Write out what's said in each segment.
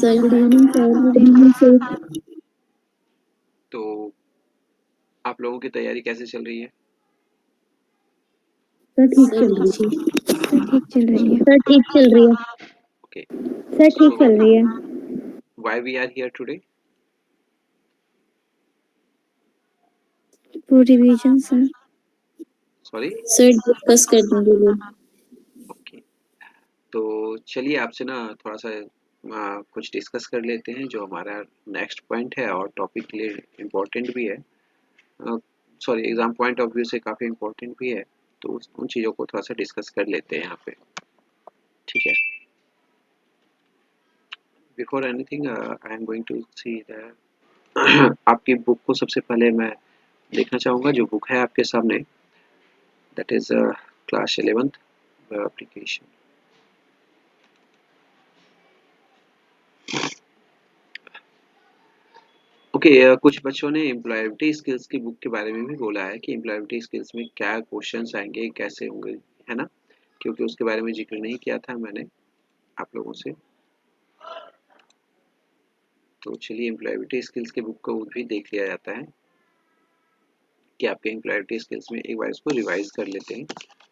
Sir. Good evening sir. तो आप लोगों की तैयारी कैसे चल रही है? सर ठीक चल रही है। सर ठीक चल रही है। सर ठीक चल रही है। Okay. सर ठीक So, चल रही है। why we are here today? For revision sir. Sorry? Sir discuss करने के लिए। Okay. तो चलिए आपसे ना थोड़ा सा कुछ डिस्कस कर लेते हैं जो हमारा नेक्स्ट पॉइंट है और टॉपिक के लिए इम्पोर्टेंट भी है। Sorry, exam point of view से काफ़ी इम्पोर्टेंट भी है, तो उन चीज़ों को थोड़ा सा डिस्कस कर लेते हैं यहाँ पे। ठीक है। Before anything I am going to see that आपकी बुक को सबसे पहले मैं देखना चाहूँगा। जो बुक है आपके सामने, that is class 11th application. Okay, कुछ बच्चों ने एम्प्लॉयबिलिटी स्किल्स की बुक के बारे में भी बोला है कि एम्प्लॉयबिलिटी स्किल्स में क्या क्वेश्चंस आएंगे, कैसे होंगे, है ना? क्योंकि उसके बारे में जिक्र नहीं किया था मैंने आप लोगों से। तो चलिए एम्प्लॉयबिलिटी स्किल्स की बुक को भी देख लिया जाता है कि आपके एम्प्लॉयबिलिटी स्किल्स में एक बार इसको रिवाइज कर लेते हैं,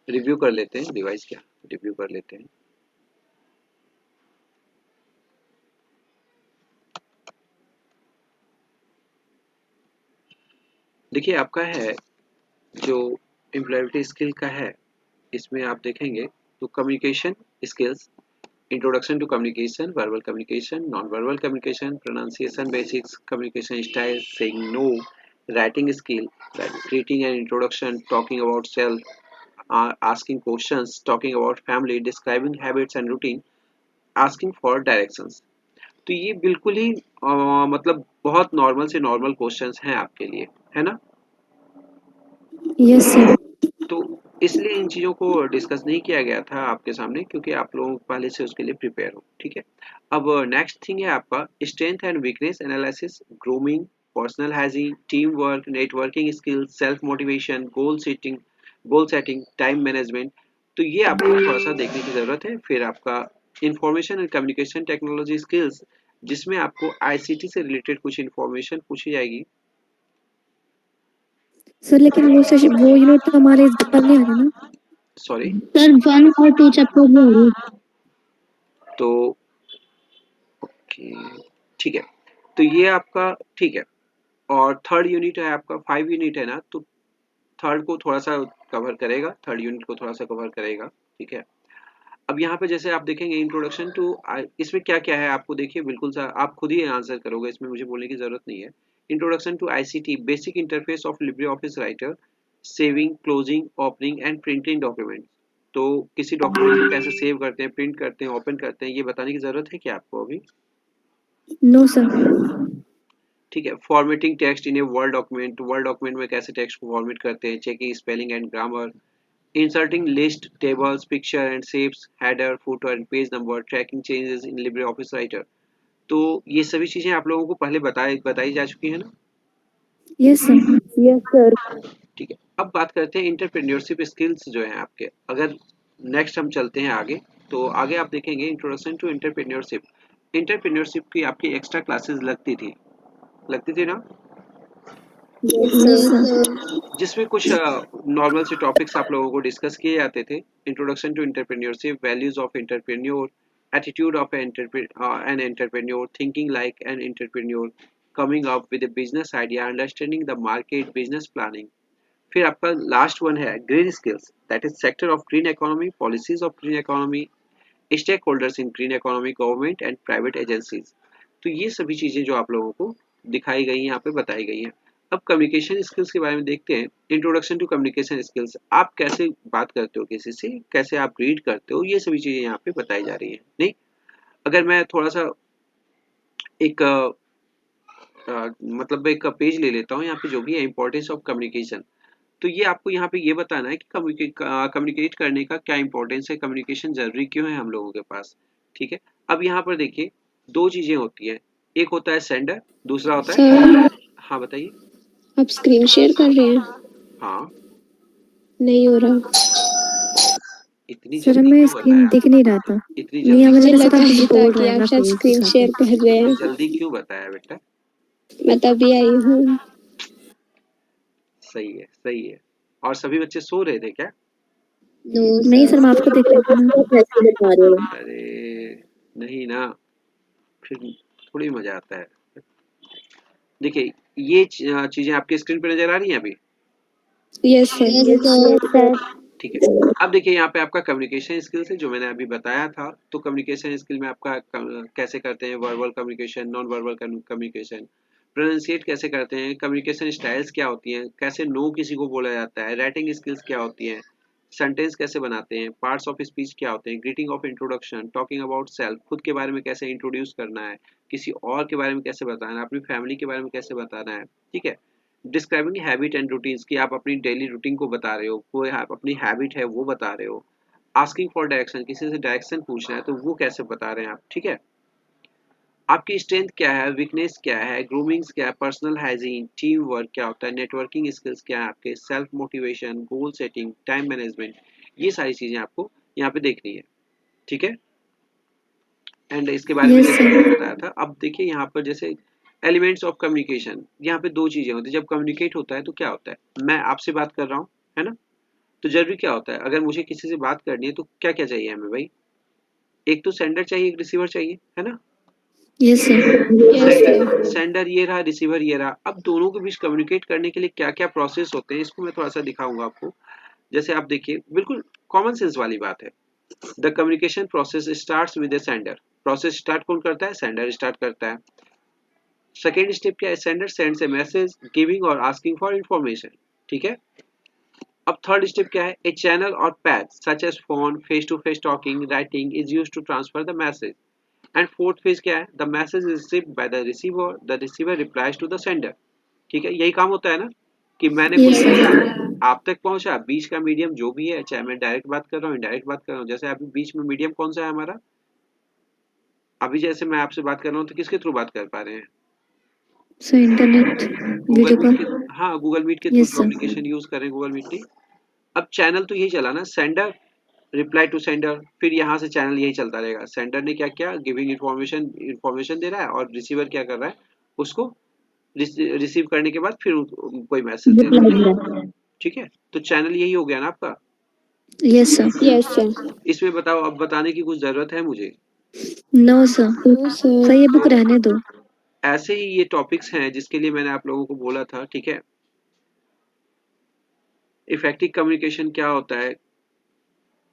रिव्यू कर लेते हैं, रिवाइज क्या, रिव्यू कर लेते हैं। देखिए आपका है जो एम्प्लॉयबिलिटी स्किल का है, इसमें आप देखेंगे तो communication skills, introduction to communication, verbal communication, non-verbal communication, pronunciation basics, communication style, saying no, writing skill, like greeting and introduction, talking about self, asking questions, talking about family, describing habits and routine, asking for directions. तो ये बिल्कुल ही मतलब बहुत normal से normal questions हैं आपके लिए, है ना? Yes sir. तो इसलिए इन चीज़ों को डिस्कस नहीं किया गया था आपके सामने, क्योंकि आप लोग पहले से उसके लिए प्रिपेयर हो। ठीक है। अब नेक्स्ट थिंग है आपका strength and weakness analysis, grooming, personal hygiene, team work, networking skills, self motivation, goal setting, time management. तो ये आपको थोड़ा सा देखने की जरूरत है। फिर आपका information and communication technology skills, जिसमें आपको आईसीटी से रिलेटेड कुछ इंफॉर्मेशन पूछी जाएगी। सर लेकिन वो यूनिट तो हमारे इस पेपर में आ रहे ना। सॉरी सर 1 और 2 चैप्टर में होगी। तो ओके, ठीक है। तो ये आपका ठीक है। और थर्ड यूनिट है आपका, 5 यूनिट है ना, तो थर्ड को थोड़ा सा कवर करेगा, थर्ड यूनिट को थोड़ा सा कवर करेगा। ठीक है। अब यहाँ पे जैसे आप देखेंगे इंट्रोडक्शन टू, इसमें क्या क्या है आपको देखिए, बिल्कुल सा आप खुद ही आंसर करोगे, इसमें मुझे बोलने की जरूरत नहीं है। Introduction to ICT, basic interface of Libre Office Writer, saving, closing, opening and printing document. तो किसी डॉक्यूमेंट को कैसे सेव करते हैं, प्रिंट करते हैं, ओपन करते हैं, ये बताने की जरूरत है क्या आपको अभी? No sir. ठीक है। Formatting text in a Word document में कैसे टेक्स्ट को फॉर्मेट करते हैं, checking spelling and grammar, inserting list, tables, picture and shapes, header, footer and page number, tracking changes in Libre Office Writer. तो ये सभी चीजें आप लोगों को पहले बताई जा चुकी है ना? Yes sir. Yes sir. ठीक है। अब बात करते हैं इंटरप्रेन्योरशिप स्किल्स जो है आपके। अगर नेक्स्ट हम चलते हैं आगे, तो आगे आप देखेंगे इंट्रोडक्शन टू इंटरप्रेन्योरशिप। इंटरप्रेन्योरशिप की आपकी एक्स्ट्रा क्लासेस लगती थी ना, यस सर। जिसमें कुछ नॉर्मल से टॉपिक्स आप लोगों को डिस्कस किए जाते थे। Introduction to entrepreneurship, values of entrepreneur, attitude of an entrepreneur, thinking like an entrepreneur, coming up with a business idea, understanding the market, business planning. फिर आपका लास्ट वन है green skills, that is sector of green economy, policies of green economy, stakeholders in green economy, government and private agencies. तो ये सभी चीजें जो आप लोगों को दिखाई गई हैं, यहाँ पे बताई गई हैं। अब कम्युनिकेशन स्किल्स के बारे में देखते हैं। इंट्रोडक्शन टू कम्युनिकेशन स्किल्स, आप कैसे बात करते हो किसी से, कैसे आप रीड करते हो, ये सभी चीजें यहाँ पे बताई जा रही है। नहीं, अगर मैं थोड़ा सा एक मतलब एक पेज ले लेता हूँ, यहाँ पे जो भी है इंपॉर्टेंस ऑफ कम्युनिकेशन, तो ये आपको यहाँ पे ये बताना है कि कम्युनिकेट करने का क्या इंपॉर्टेंस है, कम्युनिकेशन जरूरी क्यों है हम लोगों के पास। ठीक है। अब यहाँ पर देखिए दो चीजें होती हैं, एक होता है सेंडर, दूसरा होता है। सर हाँ बताइए। आप स्क्रीन शेयर कर रहे हैं? हाँ नहीं हो रहा। इतनी सर जल्दी मैं क्यों स्क्रीन बताया? दिख नहीं रहा था। इतनी नहीं जल्दी मुझे मुझे लगा लगा था कुछ ही था बोल कि रहे हैं आप मैं शायद फोन के स्क्रीन साथ। शेयर कर रहे इतनी हैं। जल्दी क्यों बताया बेटा? मैं तभी आई हूँ। सही है, सही है। और सभी बच्चे सो रहे थे क्या? नो नहीं सर। सर मैं आपको देख रही थी ना। कैसे बता रहे हो? अरे नहीं ना, फिर थोड़ी मजा आता है। देखिए, ये चीजें आपकी स्क्रीन पे नजर आ रही हैं अभी? Yes sir. Yes sir. ठीक है। अब देखिए यहाँ पे आपका कम्युनिकेशन स्किल्स है जो मैंने अभी बताया था। तो कम्युनिकेशन स्किल में आपका कैसे करते हैं verbal communication, non verbal communication, pronunciate कैसे करते हैं, कम्युनिकेशन स्टाइल्स क्या होती हैं, कैसे नो किसी को बोला जाता है, राइटिंग स्किल्स क्या होती हैं, सेंटेंस कैसे बनाते हैं, पार्ट्स ऑफ स्पीच क्या होते हैं, greeting of introduction, talking about self, खुद के बारे में कैसे इंट्रोड्यूस करना है, किसी और के बारे में कैसे बताना है, अपनी फैमिली के बारे में कैसे बताना है। ठीक है। डिस्क्राइबिंग हैबिट एंड रूटीन्स की आप अपनी डेली रूटीन को बता रहे हो, कोई आप अपनी हैबिट है वो बता रहे हो। आस्किंग फॉर डायरेक्शन, किसी से डायरेक्शन पूछना है तो वो कैसे बता रहे हैं आप। ठीक है। आपकी स्ट्रेंथ क्या है, वीकनेस क्या है, ग्रूमिंग्स क्या है, पर्सनल हाइजीन, टीम वर्क क्या होता है, नेटवर्किंग स्किल्स क्या है आपके, self motivation, goal setting, time management, ये सारी चीजें आपको यहाँ पे देखनी है। ठीक है। एंड इसके बारे में यस जैसे सर। मैंने बताया था, अब देखिए यहाँ पर जैसे एलिमेंट्स ऑफ कम्युनिकेशन, यहाँ पे दो चीजें होती है। जब कम्युनिकेट होता है तो क्या होता है, मैं आपसे बात कर रहा हूँ, है ना? तो जरूरी क्या होता है, अगर मुझे किसी से बात करनी है तो क्या क्या चाहिए हमें भाई? एक तो सेंडर चाहिए, एक रिसीवर चाहिए, है ना? Yes sir. Yes sir. Sender ये रहा, रिसीवर ये रहा। अब दोनों के बीच कम्युनिकेट करने के लिए क्या क्या प्रोसेस होते हैं इसको मैं थोड़ा सा दिखाऊंगा आपको। जैसे आप देखिए, बिल्कुल कॉमन सेंस वाली बात है। The communication process starts with the sender. Process start कौन करता है? सेंडर स्टार्ट करता है। सेकेंड स्टेप क्या है? Sender sends a message giving or asking for information. ठीक है। अब थर्ड स्टेप क्या है? A channel or path such as phone, face to face talking, writing is used to transfer the message. And fourth phase क्या है? The message is received by the receiver, the receiver replies to the sender. ठीक है, यही काम होता है ना, कि मैंने कुछ यस बोला, सर। आप तक पहुंचा। बीच का मीडियम जो भी है, चाहे मैं डायरेक्ट बात कर रहा हूँ, इनडायरेक्ट बात कर रहा हूँ, जैसे अभी बीच में मीडियम कौन सा है हमारा? अभी जैसे मैं आपसे बात कर रहा हूँ तो किसके थ्रू बात कर पा रहे हैं? Sir internet. Google video meet call. के, हाँ गूगल मीट के through yes sir. Communication use करें, गूगल मीट की। अब चैनल तो यही चला ना, सेंडर रिप्लाई टू सेंडर, फिर यहाँ से चैनल यही चलता रहेगा। सेंडर ने क्या किया, गिविंग इंफॉर्मेशन, इंफॉर्मेशन दे रहा है, और रिसीवर क्या कर रहा है, उसको रिसीव करने के बाद फिर कोई मैसेज दे रहा है। ठीक है, तो चैनल यही हो गया ना आपका। Yes sir. Yes sir. इसमें बताओ, अब बताने की कुछ जरूरत है मुझे? No sir. No sir sir. ये बुक तो रहने दो। ऐसे ही ये टॉपिक्स हैं जिसके लिए मैंने आप लोगों को बोला था। ठीक है। इफेक्टिव कम्युनिकेशन क्या होता है?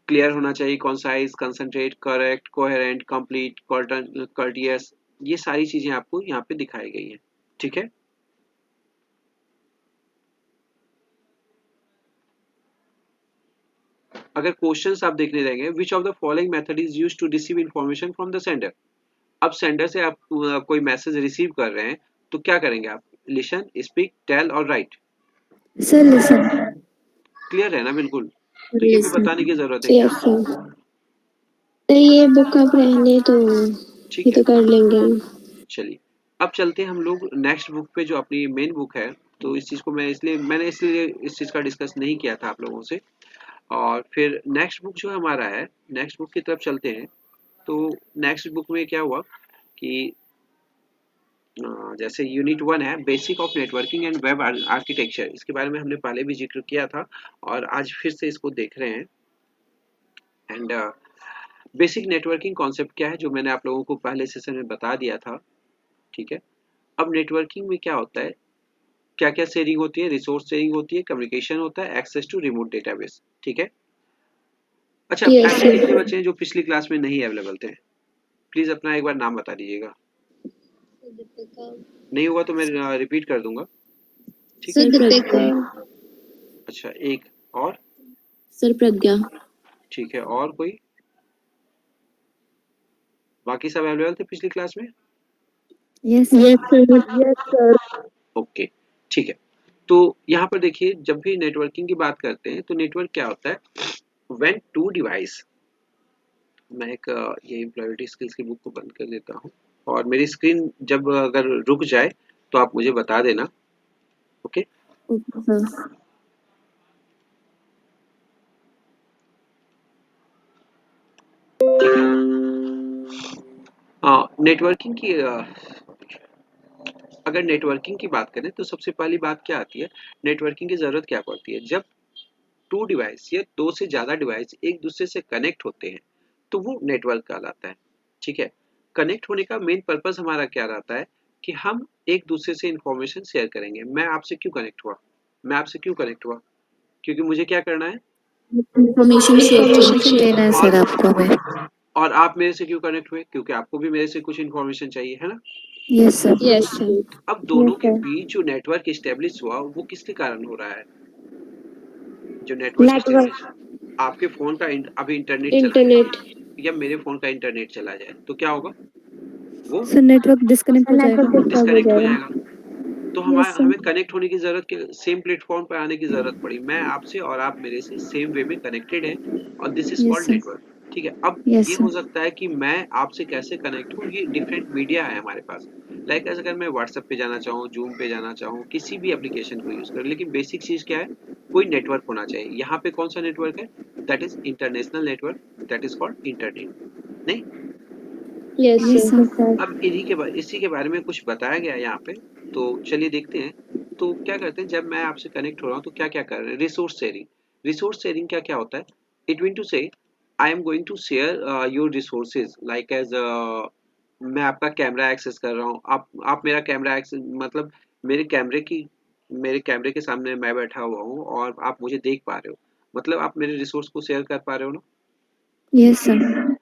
क्लियर होना चाहिए, concise, concentrate, correct, coherent, complete, courteous, ये सारी चीजें आपको यहाँ पे दिखाई गई हैं। ठीक है। अगर क्वेश्चंस आप देखने रहेंगे, which of the following method is used to receive information from the sender. अब सेंडर से आप कोई मैसेज रिसीव कर रहे हैं तो क्या करेंगे आप? लिसन, स्पीक, टेल और राइट। Sir listen. क्लियर है ना? बिल्कुल। तो ये भी लिसन। बताने की जरूरत है क्या? Yes sir. ये बुक अब रहने तो ठीक ये है, तो कर लेंगे हम। चलिए। अब चलते हैं हम लोग नेक्स्ट बुक पे, जो अपनी मेन बुक है। तो इस चीज को मैंने इसलिए इस चीज का डिस्कस नहीं किया था आप लोगों से। और फिर नेक्स्ट बुक जो हमारा है, नेक्स्ट बुक की तरफ चलते हैं। तो नेक्स्ट बुक में क्या हुआ कि जैसे यूनिट 1 है, basic of networking and web architecture, इसके बारे में हमने पहले भी जिक्र किया था और आज फिर से इसको देख रहे हैं। एंड बेसिक नेटवर्किंग कॉन्सेप्ट क्या है, जो मैंने आप लोगों को पहले सेशन में बता दिया था। ठीक है। अब नेटवर्किंग में क्या होता है, क्या क्या शेयरिंग होती है? रिसोर्स शेयरिंग होती है, कम्युनिकेशन होता है, एक्सेस टू रिमोट डेटाबेस। ठीक है। अच्छा, यस ऐसे सर। कितने बच्चे हैं जो पिछली क्लास में नहीं अवेलेबल थे? प्लीज अपना एक बार नाम बता दीजिएगा। नहीं होगा तो मैं रिपीट कर दूंगा। ठीक है। सर दीपिका। अच्छा, एक और। सर प्रज्ञा। ठीक है, और कोई? बाकी सब अवेलेबल थे पिछली क्लास में? Yes yes sir. Sir. Okay, ठीक है। तो यहाँ पर देखिए, जब भी नेटवर्किंग की बात करते हैं तो नेटवर्क क्या होता है? व्हेन टू डिवाइस, मैं एक ये एम्प्लॉयबिलिटी स्किल्स की बुक को बंद कर देता हूँ, और मेरी स्क्रीन जब अगर रुक जाए तो आप मुझे बता देना। ओके। Okay sir. नेटवर्किंग की अगर नेटवर्किंग की बात करें तो सबसे पहली बात क्या आती है, नेटवर्किंग की ज़रूरत क्या पड़ती है? जब 2 डिवाइस या 2 से ज़्यादा डिवाइस एक दूसरे से कनेक्ट होते हैं, तो वो नेटवर्क कहलाता है, ठीक है? कनेक्ट होने का मेन पर्पस हमारा क्या रहता है कि हम एक दूसरे से इन्फॉर्मेशन शेयर करेंगे। मैं आपसे क्यों कनेक्ट हुआ? मैं आपसे क्यों कनेक्ट हुआ? क्योंकि मुझे क्या करना है? इंफॉर्मेशन शेयर करनी इन्फॉर्मेशन देना है सर आपको हमें। और आप मेरे से क्यों कनेक्ट हुए? क्योंकि आपको भी मेरे से कुछ इन्फॉर्मेशन चाहिए, है ना? Yes sir. Yes sir. अब दोनों के बीच जो नेटवर्क एस्टेब्लिश हुआ, वो किसके कारण हो रहा है? जो नेटवर्क एस्टेब्लिश आपके फ़ोन का अभी इंटरनेट चला इंटरनेट। जाए या मेरे फ़ोन का इंटरनेट चला जाए, तो क्या होगा? वो सर नेटवर्क डिस्कनेक्ट हो जाएगा। डिस्कनेक्ट हो जाएगा। तो यस सर। हमें कनेक्ट होने की ज़रूरत के सेम प्लेटफ़ॉर्म पे आने की ज़रूरत पड़ी। मैं आपसे और आप मेरे से सेम वे में कनेक्टेड हैं और this is yes called sir. Network, ठीक है? अब ये यस हो सर। सकता है कि मैं आपसे कैसे कनेक्ट हूँ, ये डिफरेंट मीडिया है हमारे पास। लाइक अगर मैं व्हाट्सएप पे जाना चाहूँ, ज़ूम पे जाना चाहूँ, किसी भी एप्लीकेशन को यूज़ करूँ, लेकिन बेसिक चीज़ क्या है? कोई नेटवर्क होना चाहिए। यहाँ पे कौन-सा नेटवर्क है? That is international network, that is called internet, नहीं? Yes yes sir. सर। अब इसी के बारे में कुछ बताया गया है यहाँ पे, तो चलिए देखते हैं। तो क्या करते हैं, जब मैं आपसे कनेक्ट हो रहा हूँ तो क्या क्या कर रहे हैं? Resource sharing. रिसोर्स शेयरिंग क्या क्या होता है? It mean to say I am going to share your resources like as मैं आपका कैमरा एक्सेस कर रहा हूँ, आप मेरा कैमरा एक्सेस मतलब मेरे कैमरे की मेरे कैमरे के सामने मैं बैठा हुआ हूँ और आप मुझे देख पा रहे हो, मतलब आप मेरे रिसोर्स को शेयर कर पा रहे हो ना, यस सर।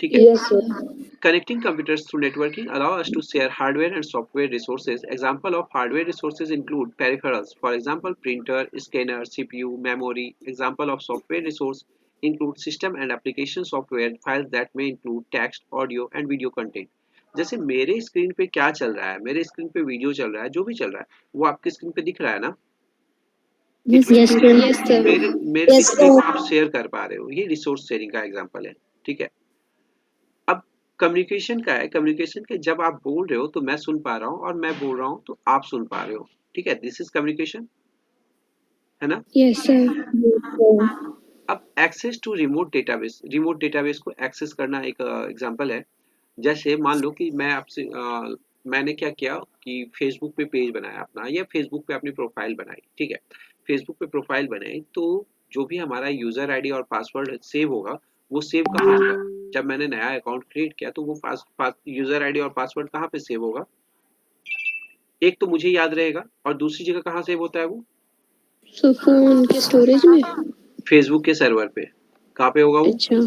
ठीक है? Yes sir. Connecting computers through networking allow us to share hardware and software resources. Example of hardware resources include peripherals, for example, printer, scanner, CPU, memory. Example of software resource include system and application software files that may include text, audio, and video content. जैसे मेरे screen पे क्या चल रहा है, मेरे screen पे video चल रहा है, जो भी चल रहा है वो आपके स्क्रीन पे दिख रहा है ना? It yes mean sir. Yes sir. Yes sir. मेरे दिखने को आप शेयर कर पा रहे हो, ये रिसोर्स शेयरिंग का एग्जांपल है, ठीक है? अब कम्युनिकेशन का है, कम्युनिकेशन के जब आप बोल रहे हो तो मैं सुन पा रहा हूँ और मैं बोल रहा हूँ तो आप सुन पा रहे हो, ठीक है? दिस इज कम्युनिकेशन, है ना? Yes sir. अब एक्सेस टू रिमोट डेटाबेस को एक्सेस करना एक एग्जांपल है। जैसे मान लो कि मैंने क्या किया कि फेसबुक पे पेज बनाया अपना या फेसबुक पे अपनी प्रोफाइल बनाई, ठीक है? फेसबुक पे प्रोफाइल बनाई तो जो भी हमारा यूजर आईडी और पासवर्ड सेव होगा, वो सेव कहाँ होगा? जब मैंने नया अकाउंट क्रिएट किया तो वो यूजर आईडी और पासवर्ड कहाँ पे सेव होगा? एक तो मुझे याद रहेगा और दूसरी जगह कहाँ सेव होता है वो? सो फोन के स्टोरेज में। फेसबुक के सर्वर पे। कहाँ पे होगा वो? अच्छा।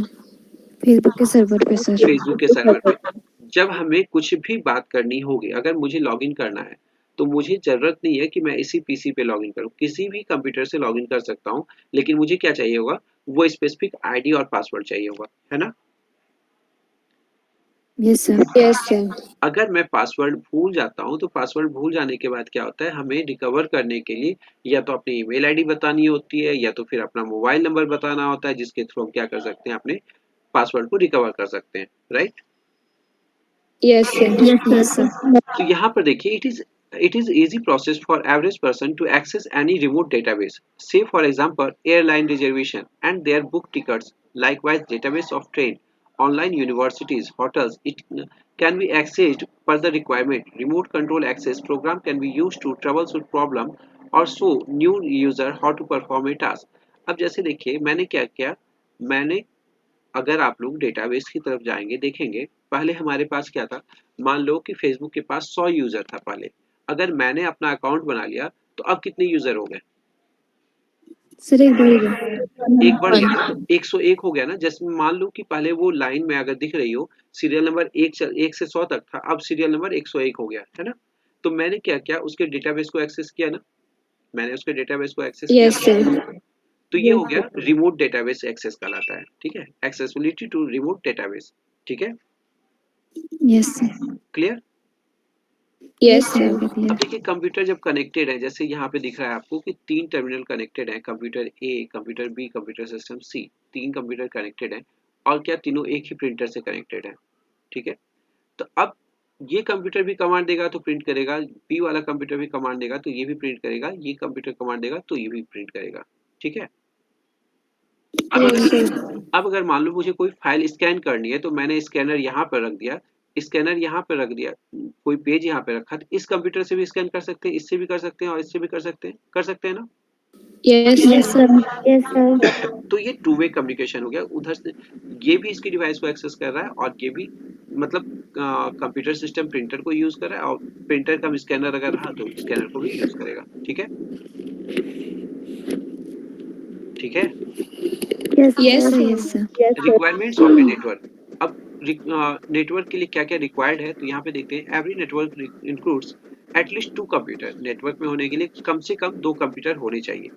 फेसबुक के सर्वर पे सर। फेसबुक के सर्वर पे। जब हमें कुछ भी बात करनी होगी, अगर मुझे लॉगिन करना है, तो मुझे ज़रूरत नहीं है कि मैं इसी पीसी पे लॉगिन करूँ, किसी भी कंप्यूटर से लॉगिन कर सकता हूँ, लेकिन मुझे क्या चाहिए होगा? वो स्पेसिफिक आईडी और पासवर्ड चाहिए होगा, है ना? Yes sir. Yes sir. अगर मैं पासवर्ड भूल जाता हूँ, तो पासवर्ड भूल जाने के बाद क्या होता है, हमें रिकवर करने के लिए या तो अपनी ईमेल आईडी बतानी होती है या तो फिर अपना मोबाइल नंबर बताना होता है, जिसके थ्रू हम क्या कर सकते हैं, अपने पासवर्ड को रिकवर कर सकते हैं, right? Yes sir. Yes sir. तो यहाँ पर देखिए, it is easy process for average person to access any remote database, say for example airline reservation and their book tickets. Likewise, database of train, online universities, hotels, it can be accessed per the requirement. Remote control access program can be used to troubleshoot problem or show new user how to perform a task. अब जैसे देखिए मैंने क्या किया, मैंने अगर आप लोग डेटाबेस की तरफ जाएंगे, देखेंगे, पहले हमारे पास क्या था? मान लो कि फेसबुक के पास 100 यूजर था पहले। अगर मैंने अपना अकाउंट बना लिया तो अब कितने यूजर हो गए? सर एक बढ़ गया। एक बढ़ गया ना, 101 हो गया ना। जैसे मान लो कि पहले वो लाइन में अगर दिख रही हो, सीरियल नंबर 1 से 100 तक था, अब सीरियल नंबर 101 हो गया, है ना? तो मैंने क्या किया, उसके डेटाबेस को एक्सेस किया ना, मैंने उसके डेटाबेस को एक्सेस किया यस ना। सर। तो ये हो गया रिमोट डेटाबेस एक्सेस कहलाता है, ठीक है? एक्सेसिबिलिटी टू रिमोट डेटाबेस, ठीक है? Yes sir. Clear? Yes yes sir, sir. हो गया अब क्लियर। देखिए कंप्यूटर जब कनेक्टेड है, जैसे यहाँ पे दिख रहा है आपको कि 3 टर्मिनल कनेक्टेड हैं, कंप्यूटर ए, कंप्यूटर बी, कंप्यूटर सिस्टम सी। 3 कंप्यूटर कनेक्टेड हैं और क्या तीनों एक ही प्रिंटर से कनेक्टेड हैं, ठीक है? तो अब ये कंप्यूटर भी कमांड देगा तो प्रिंट करेगा, बी वाला कंप्यूटर भी कमांड देगा तो ये भी प्रिंट करेगा, ये कंप्यूटर कमांड देगा तो ये भी प्रिंट करेगा, ठीक है? अब यस अगर सर। अब अगर मान लो मुझे कोई फाइल स्कैन करनी है तो मैंने स्कैनर यहाँ पर रख दिया, स्कैनर यहाँ पे रख दिया, कोई पेज यहाँ पे रखा, तो इस कंप्यूटर से भी स्कैन कर सकते हैं, इससे भी कर सकते हैं और इससे भी कर सकते हैं ना। Yes yes sir. Yes sir. तो ये टू वे कम्युनिकेशन हो गया, उधर से ये भी इसकी डिवाइस को एक्सेस कर रहा है और ये भी, मतलब कंप्यूटर सिस्टम प्रिंटर को यूज कर रहा है और प्रिंटर का स्कैनर अगर रहा तो स्कैनर को भी यूज करेगा। ठीक है, ठीक है। Yes yes sir. Sir. Yes sir. Requirements of a network. अब नेटवर्क के लिए क्या क्या रिक्वायर्ड है, तो यहाँ पे देखते हैं। Every network includes at least to computer. Network में होने के लिए कम से कम दो कंप्यूटर होने चाहिए।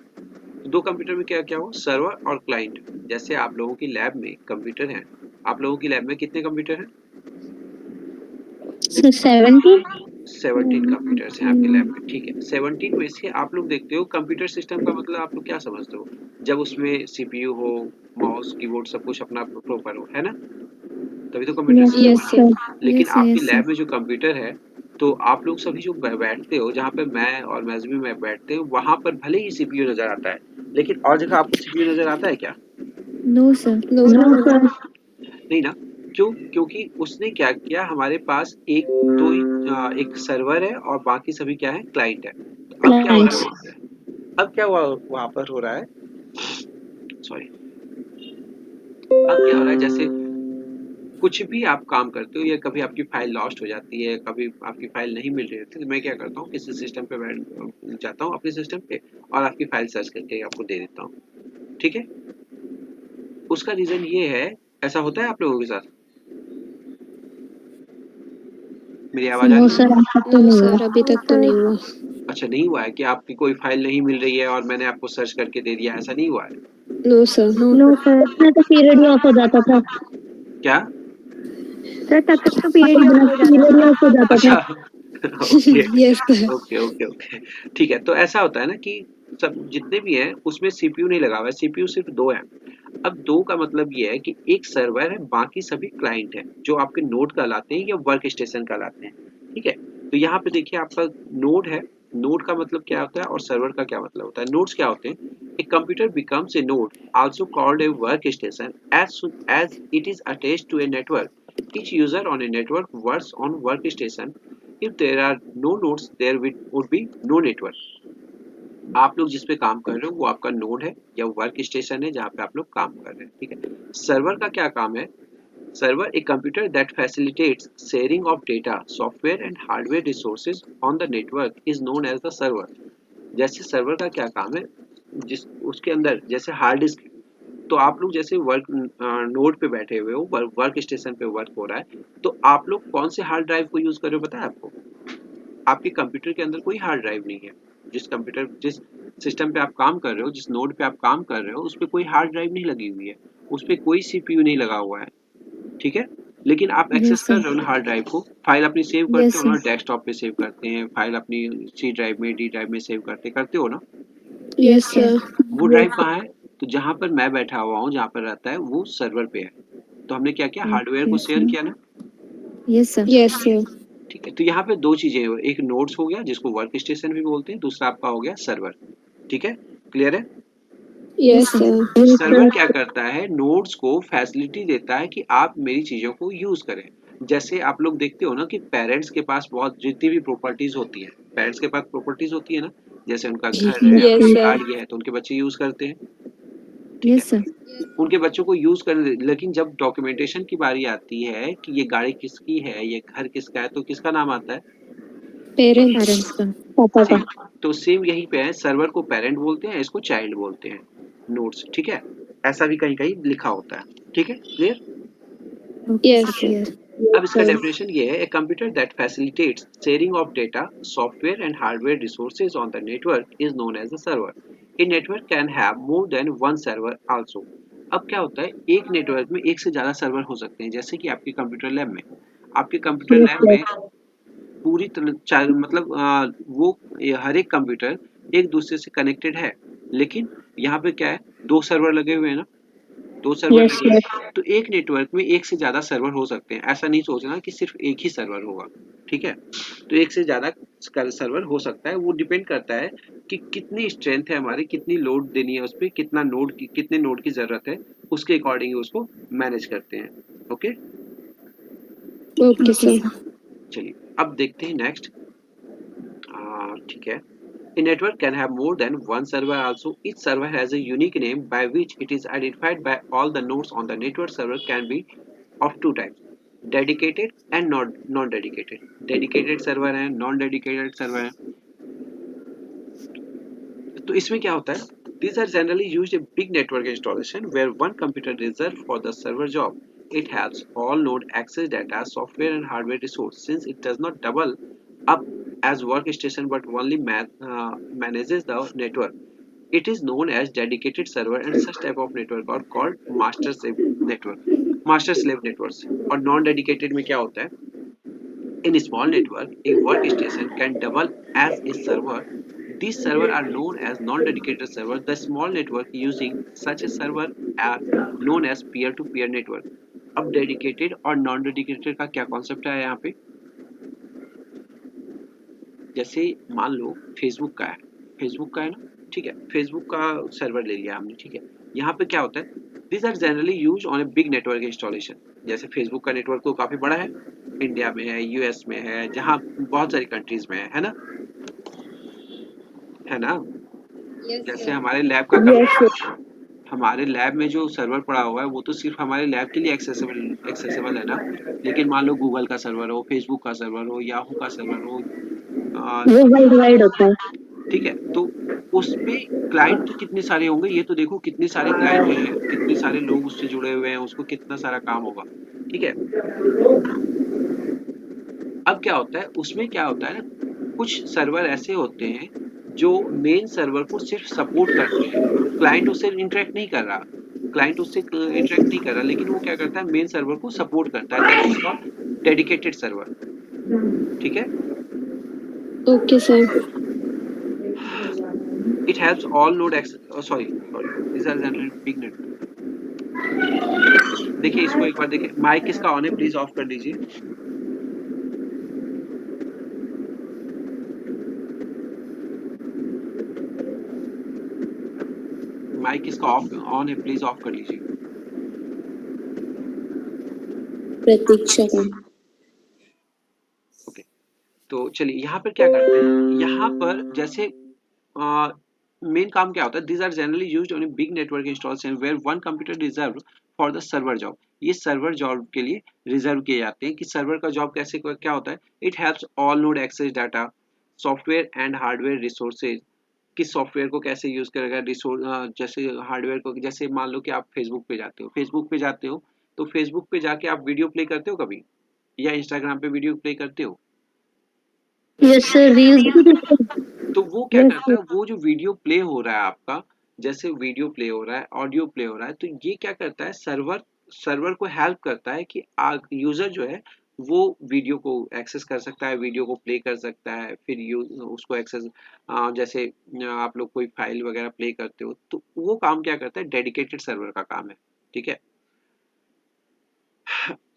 तो दो कंप्यूटर में क्या क्या हो, सर्वर और क्लाइंट। जैसे आप लोगों की लैब में कंप्यूटर हैं, आप लोगों की लैब में कितने कंप्यूटर हैं? सर 70। 17 कंप्यूटर्स हैं आपके लैब में। ठीक है, 17 में से आप लोग देखते हो कंप्यूटर सिस्टम का मतलब आप लोग क्या समझते हो? जब उसमें सीपीयू हो, माउस कीबोर्ड सब कुछ अपना प्रॉपर हो, है ना, तभी तो कंप्यूटर यस सिस्टम यस बना। सर। लेकिन यस सर। आपकी यस लैब सर। में जो कंप्यूटर है, तो आप लोग सभी जो बैठते हो, जहाँ पे मैं और मैज़मी में बैठते हैं, वहां पर भले ही सीपीयू नजर आता है, लेकिन और जगह आपको सीपीयू नजर आता है क्या? No sir. No sir. नहीं ना। क्यों? क्योंकि उसने क्या किया, हमारे पास एक दो ही एक सर्वर है और बाकी सभी क्या है, क्लाइंट है। तो अब क्या हो रहा है क्लाइंट्स। वहां पे, अब क्या वहां पर हो रहा है, सॉरी, अब क्या हो रहा है, जैसे कुछ भी आप काम करते हो या कभी आपकी फाइल लॉस्ट हो जाती है, कभी आपकी फाइल नहीं मिल रही होती, तो मैं क्या करता हूँ, किसी सिस्टम पे बैठ जाता हूँ, अपने सिस्टम पे, और आपकी फाइल सर्च करके आपको दे देता हूँ। ठीक है, उसका रीजन ये है, ऐसा होता है आप लोगों के साथ? मेरी आवाज आ नो रही है? सर, नो सर, अभी तक तो नहीं हुआ। अच्छा, नहीं हुआ है कि आपकी कोई फाइल नहीं मिल रही है और मैंने आपको सर्च करके दे दिया, ऐसा नहीं हुआ है? No sir. नो सर, इसमें तो पीरियड ही ऑफ हो जाता था। क्या? सर तब तक तो पीरियड ही ऑफ हो जाता पीरियड था। ऑफ हो जाता अच्छा। था। Okay yes sir. Okay okay okay. ठीक है, तो ऐसा होता है ना कि सब जितने भी हैं उसमें सीपीयू नहीं लगा हुआ है, सीपीयू सिर्फ दो है। अब दो का मतलब ये है कि एक सर्वर है, बाकी सभी क्लाइंट हैं जो आपके नोड कहलाते हैं या वर्क स्टेशन कहलाते हैं। ठीक है, तो यहाँ पे देखिए आपका नोड है। नोड का मतलब क्या होता है और सर्वर का क्या मतलब होता है? नोड्स क्या होते हैं? A computer becomes a node, also called a workstation, as soon as it is attached to a network. Each user on a network works on workstation. If there are no nodes, there would be no network. आप लोग जिस पे काम कर रहे हो वो आपका नोड है या वर्क स्टेशन है जहाँ पे आप लोग काम कर रहे हैं। ठीक है, सर्वर का क्या काम है? Server a computer that facilitates sharing of data, software and hardware resources on the network is known as the server. जैसे सर्वर का क्या काम है, जिस उसके अंदर जैसे हार्ड डिस्क, तो आप लोग जैसे वर्क नोड पे बैठे हुए हो, वर्क स्टेशन पे वर्क हो रहा है, तो आप लोग कौन से हार्ड ड्राइव को यूज कर रहे हो पता है आपको? आपके कंप्यूटर के अंदर कोई हार्ड ड्राइव नहीं है। जिस सिस्टम पे आप काम कर रहे हो, जिस नोड पे आप काम कर रहे हो, उस पे कोई हार्ड ड्राइव नहीं लगी हुई है, उस पे कोई सीपीयू नहीं लगा हुआ है। ठीक है, लेकिन आप एक्सेस यस कर सर। रहे हो ना हार्ड ड्राइव को, फाइल अपनी सेव करते यस हो ना, सर। डेस्कटॉप पे सेव करते हैं फाइल, अपनी सी ड्राइव में, डी ड्राइव में सेव करते करते हो ना। Yes yes sir. सर। वो ड्राइव कहाँ है? तो जहाँ पर मैं बैठा हुआ हूँ, जहाँ पर रहता है, वो सर्वर पे है। तो हमने क्या किया, हार्डवेयर को ओके शेयर सर। किया ना। Yes sir. Yes sir. ठीक है, तो यहाँ पे दो चीजें हैं, एक नोड्स हो गया जिसको वर्क स्टेशन भी बोलते हैं, दूसरा आपका हो गया सर्वर। ठीक है, क्लियर है? Yes yes sir. Sir. Server क्या करता है, नोड्स को फैसिलिटी देता है कि आप मेरी चीजों को यूज करें। जैसे आप लोग देखते हो ना कि पेरेंट्स के पास बहुत जितनी भी प्रॉपर्टीज होती है, पेरेंट्स के पास प्रॉपर्टीज होती है ना, जैसे उनका घर है, यस उनकी सर। गाड़ी है, तो उनके बच्चे यूज करते हैं। ठीक है, यस सर। उनके बच्चों को यूज करने, लेकिन जब डॉक्यूमेंटेशन की बारी आती है कि ये गाड़ी किसकी है, ये घर किसका है, तो किसका नाम आता है? पेरेंट्स। पेरेंट्स का। पापा का। सेम, तो सेम यहीं पे है, सर्वर को पेरेंट बोलते हैं, इसको चाइल्ड बोलते हैं, नोड्स। ठीक है, ऐसा भी कहीं कहीं लिखा होता है। ठीक है, clear? Okay yes sir, sir. Clear. अब इसका डेफिनेशन ये है, a computer that facilitates sharing of data, software and hardware resources on the network is known as a server. A network can have more than one server also. अब क्या होता है, एक network में एक से ज्यादा सर्वर हो सकते हैं। जैसे कि आपके कंप्यूटर लैब में, आपके कंप्यूटर लैब में पूरी तरह मतलब वो हर एक कंप्यूटर एक दूसरे से कनेक्टेड है, लेकिन यहाँ पे क्या है, दो सर्वर लगे हुए हैं ना, दो सर्वर यस लगे सर। हैं, तो एक नेटवर्क में एक से ज्यादा सर्वर हो सकते हैं। ऐसा नहीं सोचना कि सिर्फ एक ही सर्वर होगा। ठीक है, तो एक से ज्यादा सर्वर हो सकता है, वो डिपेंड करता है कि कितनी स्ट्रेंथ है हमारी, कितनी लोड देनी है उस पर, कितने नोड की जरूरत है, उसके अकॉर्डिंग उसको मैनेज करते हैं। Okay, okay sir. चलिए अब देखते हैं नेक्स्ट। ठीक है। A network can have more than one server also. Each server has a unique name by which it is identified by all the nodes on the network. Server can be of two types, dedicated and non-dedicated. Dedicated server है, non-dedicated server है। तो इसमें क्या होता है? These are generally used in big network installation where one computer is reserved for the server job. It helps all node access data, software and hardware resource since it does not double up as workstation but only manages the network. It is known as dedicated server and such type of network are called master slave network. Master slave networks और non-dedicated में क्या होता है? In a small network, a workstation can double as a server. These servers are known as non-dedicated servers. The small network using such a server are known as peer-to-peer network. अब dedicated और non-dedicated का क्या concept है यहाँ पे? जैसे मान लो Facebook का है, फेसबुक का है ना, ठीक है, फेसबुक का सर्वर ले लिया हमने, ठीक है। यहाँ पे क्या होता है? This are generally use on a big network installation. जैसे फेसबुक का नेटवर्क तो काफी बड़ा है, इंडिया में है, यूएस में है, जहाँ बहुत सारी कंट्रीज में है ना, है ना। जैसे हमारे लैब का हमारे लैब में जो सर्वर पड़ा हुआ है वो तो सिर्फ हमारे लैब के लिए एक्सेसिबल है ना। लेकिन मान लो गूगल का सर्वर हो, फेसबुक का सर्वर हो, याहू का सर्वर हो, वो वर्ल्ड वाइड होता है। ठीक है, तो उसपे क्लाइंट तो कितने सारे होंगे, ये तो देखो कितने सारे क्लाइंट हैं, कितने सारे लोग उससे जुड़े हुए हैं, उसको कितना सारा काम होगा, ठीक है। अब क्या होता है, उसमें क्या होता है ना, कुछ सर्वर ऐसे होते हैं जो मेन सर्वर को सिर्फ सपोर्ट करते हैं, क्लाइंट उससे इंटरेक्ट नहीं कर रहा, क्लाइंट उससे इंटरेक्ट नहीं कर रहा, लेकिन वो क्या करता है, मेन सर्वर को सपोर्ट करता है, that is called dedicated server, ठीक है। Okay sir. It helps all node access, sorry, these are generally big network। देखिए इसको एक बार देखिए, माइक किसका ऑन है, प्लीज ऑफ कर दीजिए। माइक किसका ऑफ ऑन है, प्लीज ऑफ कर लीजिए। प्रतीक्षा का। ओके, तो चलिए यहाँ पर क्या करते हैं, यहाँ पर जैसे मेन काम क्या होता है, this are generally used on big network installation where one computer reserve for the server job. ये सर्वर जॉब के लिए रिजर्व किए जाते हैं। कि सर्वर का जॉब कैसे क्या होता है, it helps all node access data, software and hardware resources. किस सॉफ्टवेयर को कैसे यूज करेगा, रिसोर्स जैसे हार्डवेयर को, जैसे मान लो कि आप फेसबुक पे जाते हो, फेसबुक पे जाते हो तो फेसबुक पे जाके आप वीडियो प्ले करते हो कभी, या इंस्टाग्राम पे वीडियो प्ले करते हो, यस सर, रील्स भी देखते हैं। तो वो क्या यस करता सर। है, वो जो वीडियो प्ले हो रहा है आपका, जैसे वीडियो प्ले हो रहा है, ऑडियो प्ले हो रहा है, तो ये क्या करता है, सर्वर सर्वर को हेल्प करता है कि यूजर जो है वो वीडियो को एक्सेस कर सकता है, वीडियो को प्ले कर सकता है, फिर उसको एक्सेस, जैसे आप लोग कोई फाइल वगैरह प्ले करते हो, तो वो काम क्या करता है, डेडिकेटेड सर्वर का काम है, ठीक है।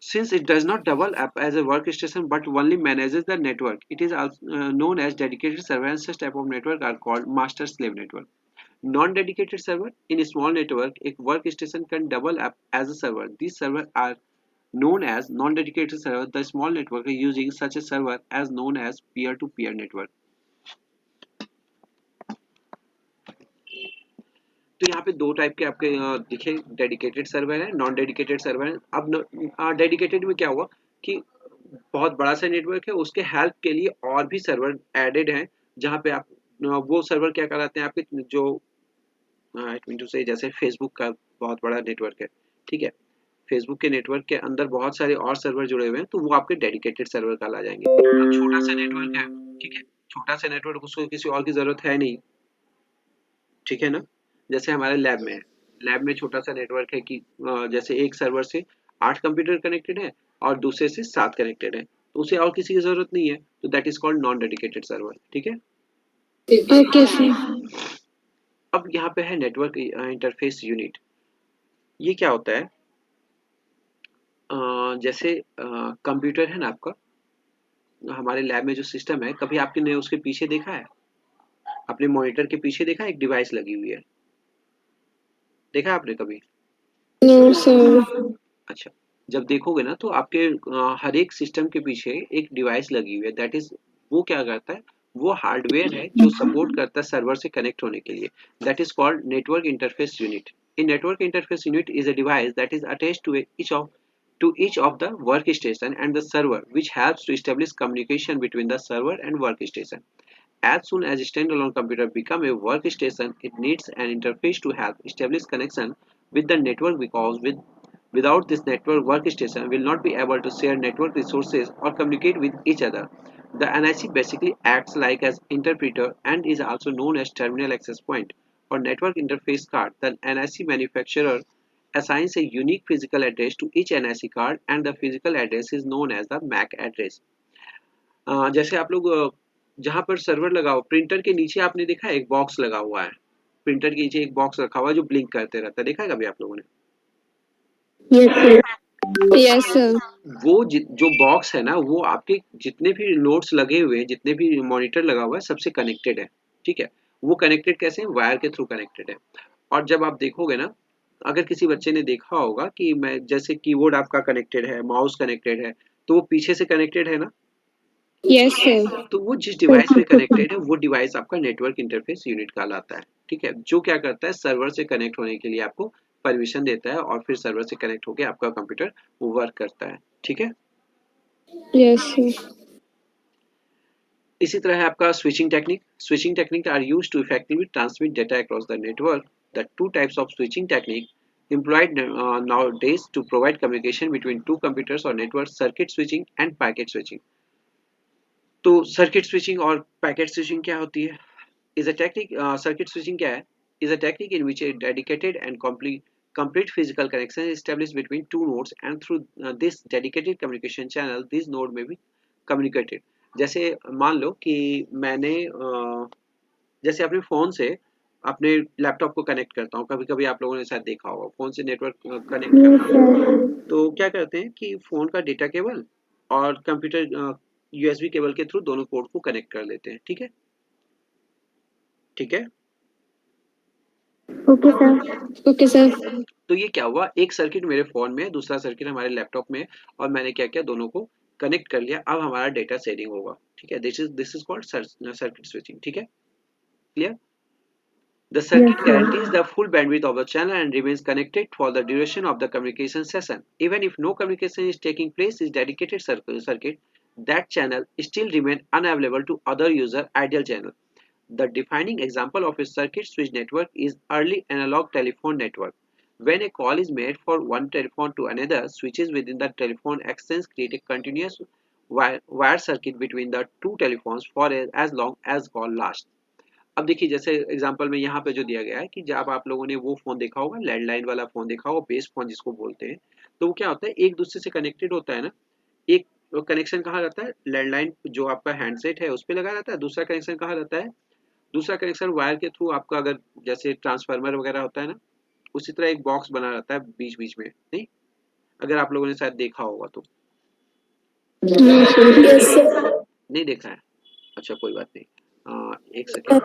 Since it does not double up as a workstation but only manages the network, it is also known as dedicated server, and such type of network are called master slave network. Non-dedicated server, in a small network, a workstation can double up as a server. These servers are known as non-dedicated server. The small network using such a server as known as peer-to-peer network. तो यहाँ पे दो type के आपके दिखे, dedicated server है, non dedicated server है। अब डेडिकेटेड में क्या हुआ कि बहुत बड़ा सा नेटवर्क है, उसके हेल्प के लिए और भी सर्वर एडेड हैं, जहाँ पे आप वो सर्वर क्या कराते हैं, आपके जो इट मीन टू से, जैसे फेसबुक का बहुत बड़ा नेटवर्क है, ठीक है, फेसबुक के नेटवर्क के अंदर बहुत सारे और सर्वर जुड़े हुए हैं, तो वो आपके डेडिकेटेड सर्वर कहला जाएंगे। अब छोटा सा नेटवर्क है, ठीक है, छोटा सा नेटवर्क, उसको किसी और की जरूरत है नहीं, ठीक है ना। जैसे हमारे लैब में है, लैब में छोटा सा नेटवर्क है कि जैसे एक सर्वर से 8 कंप्यूटर कनेक्टेड है और दूसरे से 7 कनेक्टेड है, तो उसे और किसी की जरूरत नहीं है, तो that is called non dedicated server, ठीक है। Okay sir. अब यहाँ पे है नेटवर्क इंटरफेस यूनिट। ये क्या होता है, जैसे कंप्यूटर है ना आपका, हमारे लैब में जो सिस्टम है, कभी आपने उसके पीछे देखा है, अपने मॉनिटर के पीछे देखा है, एक डिवाइस लगी हुई है, देखा है आपने कभी? No sir. अच्छा, जब देखोगे ना तो आपके हर एक सिस्टम के पीछे एक डिवाइस लगी हुई है, दैट इज वो क्या करता है, वो हार्डवेयर है जो सपोर्ट करता है सर्वर से कनेक्ट होने के लिए, that is called network interface unit. In network interface unit is a device that is attached to each of the workstation and the server, which helps to establish communication between the server and workstation. As soon as a standalone computer becomes a workstation, it needs an interface to help establish connection with the network, because without this network, workstation will not be able to share network resources or communicate with each other. The NIC basically acts like an interpreter and is also known as terminal access point or network interface card. The NIC manufacturer assigns a unique physical address to each NIC card, and the physical address is known as the MAC address. जैसे आप लोग जहाँ पर server लगा हो, printer के नीचे आपने देखा है एक बॉक्स लगा हुआ है, प्रिंटर के नीचे एक बॉक्स रखा हुआ है जो ब्लिंक करते रहता है, देखा है कभी आप लोगों ने? Yes sir. Yes, sir. जो बॉक्स है ना, वो आपके जितने भी नोट्स लगे हुए हैं, जितने भी मॉनिटर लगा हुआ है, सबसे कनेक्टेड है। ठीक है, वो कनेक्टेड कैसे है? वायर के थ्रू कनेक्टेड है। और जब आप देखोगे ना, अगर किसी बच्चे ने देखा होगा कि मैं जैसे कीबोर्ड आपका कनेक्टेड है, माउस कनेक्टेड है, तो वो पीछे से कनेक्टेड है ना, Yes, sir. तो वो जिस डिवाइस पे कनेक्टेड है वो डिवाइस आपका नेटवर्क इंटरफेस यूनिट कहलाता है। ठीक है, जो क्या करता है, सर्वर से कनेक्ट होने के लिए आपको परमिशन देता है और फिर सर्वर से कनेक्ट होकर आपका कंप्यूटर वर्क करता है। ठीक है, Yes, sir. इसी तरह है आपका switching technique. Switching technique are used to effectively transmit data across the network. The two types of switching technique employed nowadays to provide communication between two computers or networks: circuit switching and packet switching। तो circuit switching और packet switching क्या होती है? is a technique circuit switching क्या है? Is a technique in which a dedicated and complete physical connection is established between two nodes, and through this dedicated communication channel these node may be communicated। जैसे मान लो कि मैंने जैसे अपने phone से अपने लैपटॉप को कनेक्ट करता हूँ, कभी-कभी आप लोगों ने शायद देखा होगा, फ़ोन से नेटवर्क कनेक्ट यस करते हैं, सर। तो क्या करते हैं कि फ़ोन का डेटा केबल और कंप्यूटर यूएसबी केबल के थ्रू दोनों पोर्ट को कनेक्ट कर लेते हैं। ठीक है? ठीक है? Okay sir. Okay, sir. तो ये क्या हुआ, एक सर्किट मेरे फ़ोन में है, दूसरा सर्किट हमारे लैपटॉप में है, और मैंने क्या किया, दोनों को कनेक्ट कर लिया। अब हमारा डेटा शेयरिंग होगा। ठीक है? This is called circuit switching. ठीक है? Clear? The yes circuit sir. guarantees the full bandwidth of the channel and remains connected for the duration of the communication session. Even if no communication is taking place in dedicated circuit, that channel still remains unavailable to other user ideal channel. The defining example of a circuit switch network is early analog telephone network. When a call is made from one telephone to another, switches within the telephone exchange create a continuous wire circuit between the two telephones for as long as call lasts। अब देखिए, जैसे example में यहाँ पे जो दिया गया है कि जब आप लोगों ने वो फ़ोन देखा होगा, लैंडलाइन वाला फ़ोन देखा होगा, बेस फ़ोन जिसको बोलते हैं, तो वो क्या होता है, एक दूसरे से कनेक्टेड होता है ना। एक कनेक्शन कहाँ रहता है, लैंडलाइन जो आपका हैंडसेट है उस पे लगा रहता है। दूसरा कनेक्शन कहाँ रहता है, दूसरा कनेक्शन वायर के थ्रू आपका, अगर जैसे ट्रांसफार्मर वगैरह होता है ना, उसी तरह एक बॉक्स बना रहता है बीच बीच में, नहीं? अगर आप लोगों ने शायद देखा होगा तो। No, sir. Yes sir. नहीं देखा है? अच्छा, कोई बात नहीं। एक सेकेंड।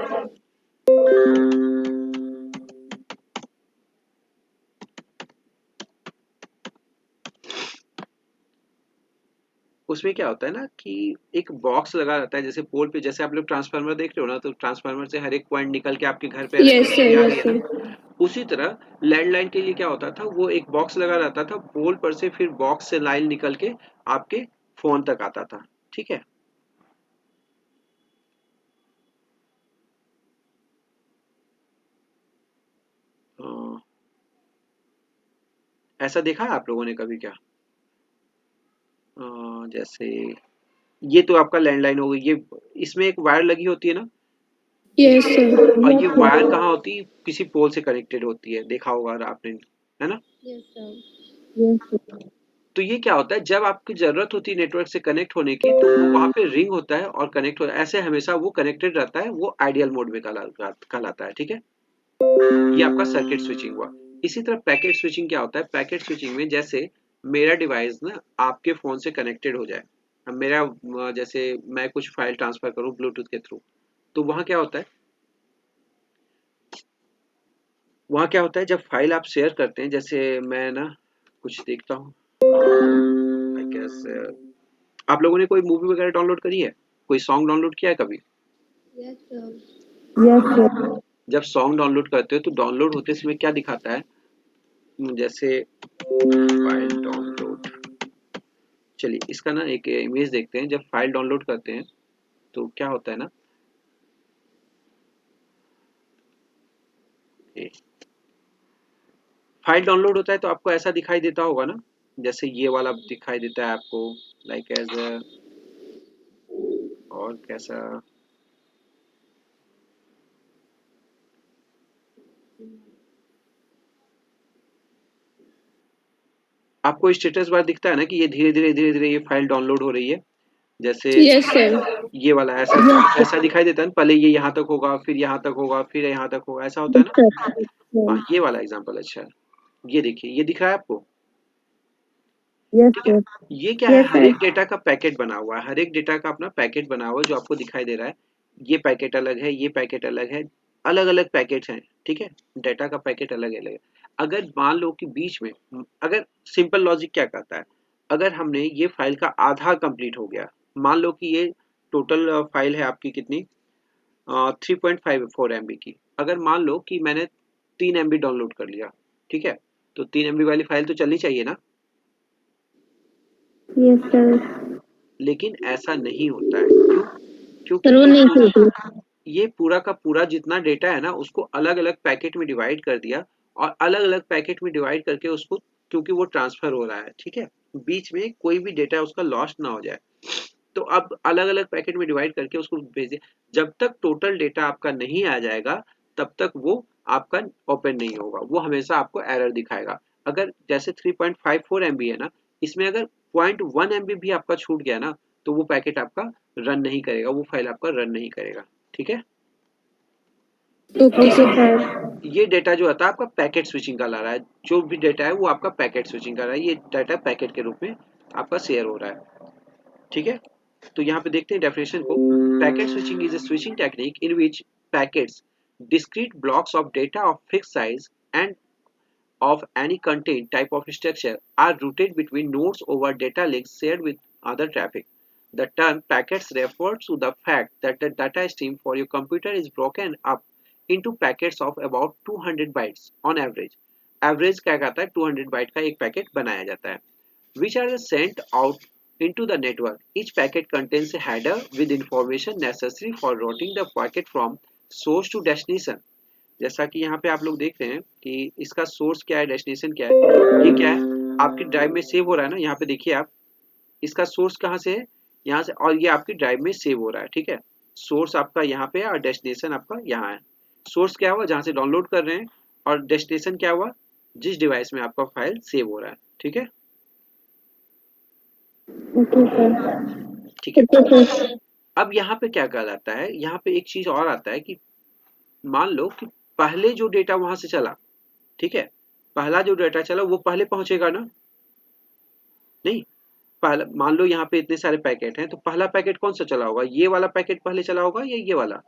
उसमें क्या होता है ना कि एक बॉक्स लगा रहता है, जैसे पोल पे, जैसे आप लोग ट्रांसफार्मर देख रहे हो ना, तो ट्रांसफार्मर से हर एक पॉइंट निकल के आपके घर पे Yes, sir. इलेक्ट्रिसिटी आ रही Yes, है sir. ना, उसी तरह लैंडलाइन के लिए क्या होता था, वो एक बॉक्स लगा रहता था पोल पर से, फिर बॉक्स से लाइन निकल के आपके फोन तक आता था। ठीक है? अ, ऐसा देखा है आप लोगों ने कभी क्या? जैसे ये तो आपका लैंडलाइन हो गई, ये इसमें एक वायर लगी होती है ना, Yes, sir. और यस ये वायर सर। कहाँ होती है, किसी पोल से कनेक्टेड होती है, देखा होगा आपने, है ना? Yes, sir. Yes sir. तो ये क्या होता है, जब आपकी जरूरत होती है नेटवर्क से कनेक्ट होने की, तो वो वहां पे रिंग होता है और कनेक्ट होता है, ऐसे हमेशा वो कनेक्टेड रहता है, वो आइडियल मोड में कहलाता है। ठीक है? ये आपका सर्किट स्विचिंग हुआ। इसी तरह पैकेट स्विचिंग क्या होता है, पैकेट स्विचिंग में जैसे मेरा डिवाइस ना आपके फोन से कनेक्टेड हो जाए, अब मेरा जैसे मैं कुछ फाइल ट्रांसफर करूं ब्लूटूथ के थ्रू, तो वहां क्या होता है, जब फाइल आप शेयर करते हैं, जैसे मैं ना कुछ देखता हूँ, आई गेस आप लोगों ने कोई मूवी वगैरह डाउनलोड करी है, कोई सॉन्ग डाउनलोड किया है कभी? Yes sir. Yes sir. जब सॉन्ग डाउनलोड करते हो तो डाउनलोड होते समय क्या दिखाता है, जैसे फाइल डाउनलोड, चलिए इसका ना एक इमेज देखते हैं। जब फाइल डाउनलोड करते हैं तो क्या होता है ना, फाइल डाउनलोड होता है तो आपको ऐसा दिखाई देता होगा ना, जैसे ये वाला दिखाई देता है आपको, लाइक एज और कैसा, आपको स्टेटस बार दिखता है ना कि ये धीरे धीरे ये फाइल डाउनलोड हो रही है, जैसे यस सर। ये वाला ऐसा ऐसा दिखाई देता है ना, पहले ये यहाँ तक होगा, फिर यहाँ तक होगा, फिर यहाँ तक होगा, ऐसा होता है ना। हाँ, ये वाला एग्जांपल अच्छा है। ये देखिए, ये दिख रहा है आपको? यस ठीक है। सर। ये क्या है, यस हर सर। एक डेटा का पैकेट बना हुआ है, हर एक डेटा का अपना पैकेट बना हुआ है जो आपको दिखाई दे रहा है। ये पैकेट अलग है, ये पैकेट अलग है, अलग अलग पैकेट्स हैं। ठीक है, डेटा का पैकेट अलग अलग है। अगर मान लो कि बीच में, अगर सिंपल लॉजिक क्या कहता है, अगर हमने ये फाइल का आधा कंप्लीट हो गया, मान लो कि ये टोटल फाइल है आपकी कितनी, 3.54 MB की, अगर मान लो कि मैंने 3 MB डाउनलोड कर लिया, ठीक है, तो 3 MB वाली फाइल तो चलनी चाहिए ना। Yes sir. लेकिन ऐसा नहीं होता है, क्यों? क्योंकि सर वो नहीं चलती। ये पूरा का पूरा जितना डेटा है ना, उसको अलग अलग पैकेट में डिवाइड कर दिया, और अलग अलग पैकेट में डिवाइड करके उसको, क्योंकि वो ट्रांसफर हो रहा है, ठीक है, बीच में कोई भी डेटा उसका लॉस्ट ना हो जाए, तो अब अलग अलग पैकेट में डिवाइड करके उसको भेजिए। जब तक टोटल डेटा आपका नहीं आ जाएगा तब तक वो आपका ओपन नहीं होगा, वो हमेशा आपको एरर दिखाएगा। अगर जैसे 3.54 MB है ना, इसमें अगर 0.1 MB भी आपका छूट गया ना, तो वो पैकेट आपका रन नहीं करेगा, वो फाइल आपका रन नहीं करेगा। ठीक है, ओके सर। ये डेटा जो आता है आपका पैकेट स्विचिंग का ला रहा है, जो भी डेटा है वो आपका पैकेट स्विचिंग कर रहा है, ये डाटा पैकेट के रूप में आपका शेयर हो रहा है। ठीक है, तो यहाँ पे देखते हैं डेफिनेशन को। Packet switching is a switching technique in which packets, discrete blocks of data of fixed size and of any content type of structure are routed between nodes over data links shared with other traffic. The term packets refers to the fact that the data stream for your computer is broken up into packets of about 200 bytes on average. Average क्या कहता है, 200 bite का एक packet बनाया जाता है, which are sent out into the network. Each packet contains a header with information necessary for routing the packet from source to destination. जैसा कि यहाँ पे आप लोग देख रहे हैं कि इसका सोर्स क्या है, डेस्टिनेशन क्या है, ये क्या है आपकी ड्राइव में सेव हो रहा है ना, यहाँ पे देखिए आप, इसका सोर्स कहाँ से है, यहाँ से, और ये आपकी ड्राइव में सेव हो रहा है। ठीक है, सोर्स आपका यहाँ पे है और डेस्टिनेशन आपका यहाँ है। सोर्स क्या हुआ, जहाँ से डाउनलोड कर रहे हैं, और डेस्टिनेशन क्या हुआ, जिस डिवाइस में आपका फाइल सेव हो रहा है। ठीक है, ओके सर। ठीक है। अब यहाँ पे क्या कहलाता है, यहाँ पे एक चीज और आता है कि मान लो कि पहले जो डेटा वहां से चला, ठीक है, पहला जो डेटा चला वो पहले पहुंचेगा ना, नहीं, पहला मान लो यहाँ पे इतने सारे पैकेट हैं, तो पहला पैकेट कौन सा चला होगा, ये वाला पैकेट पहले चला होगा या ये वाला,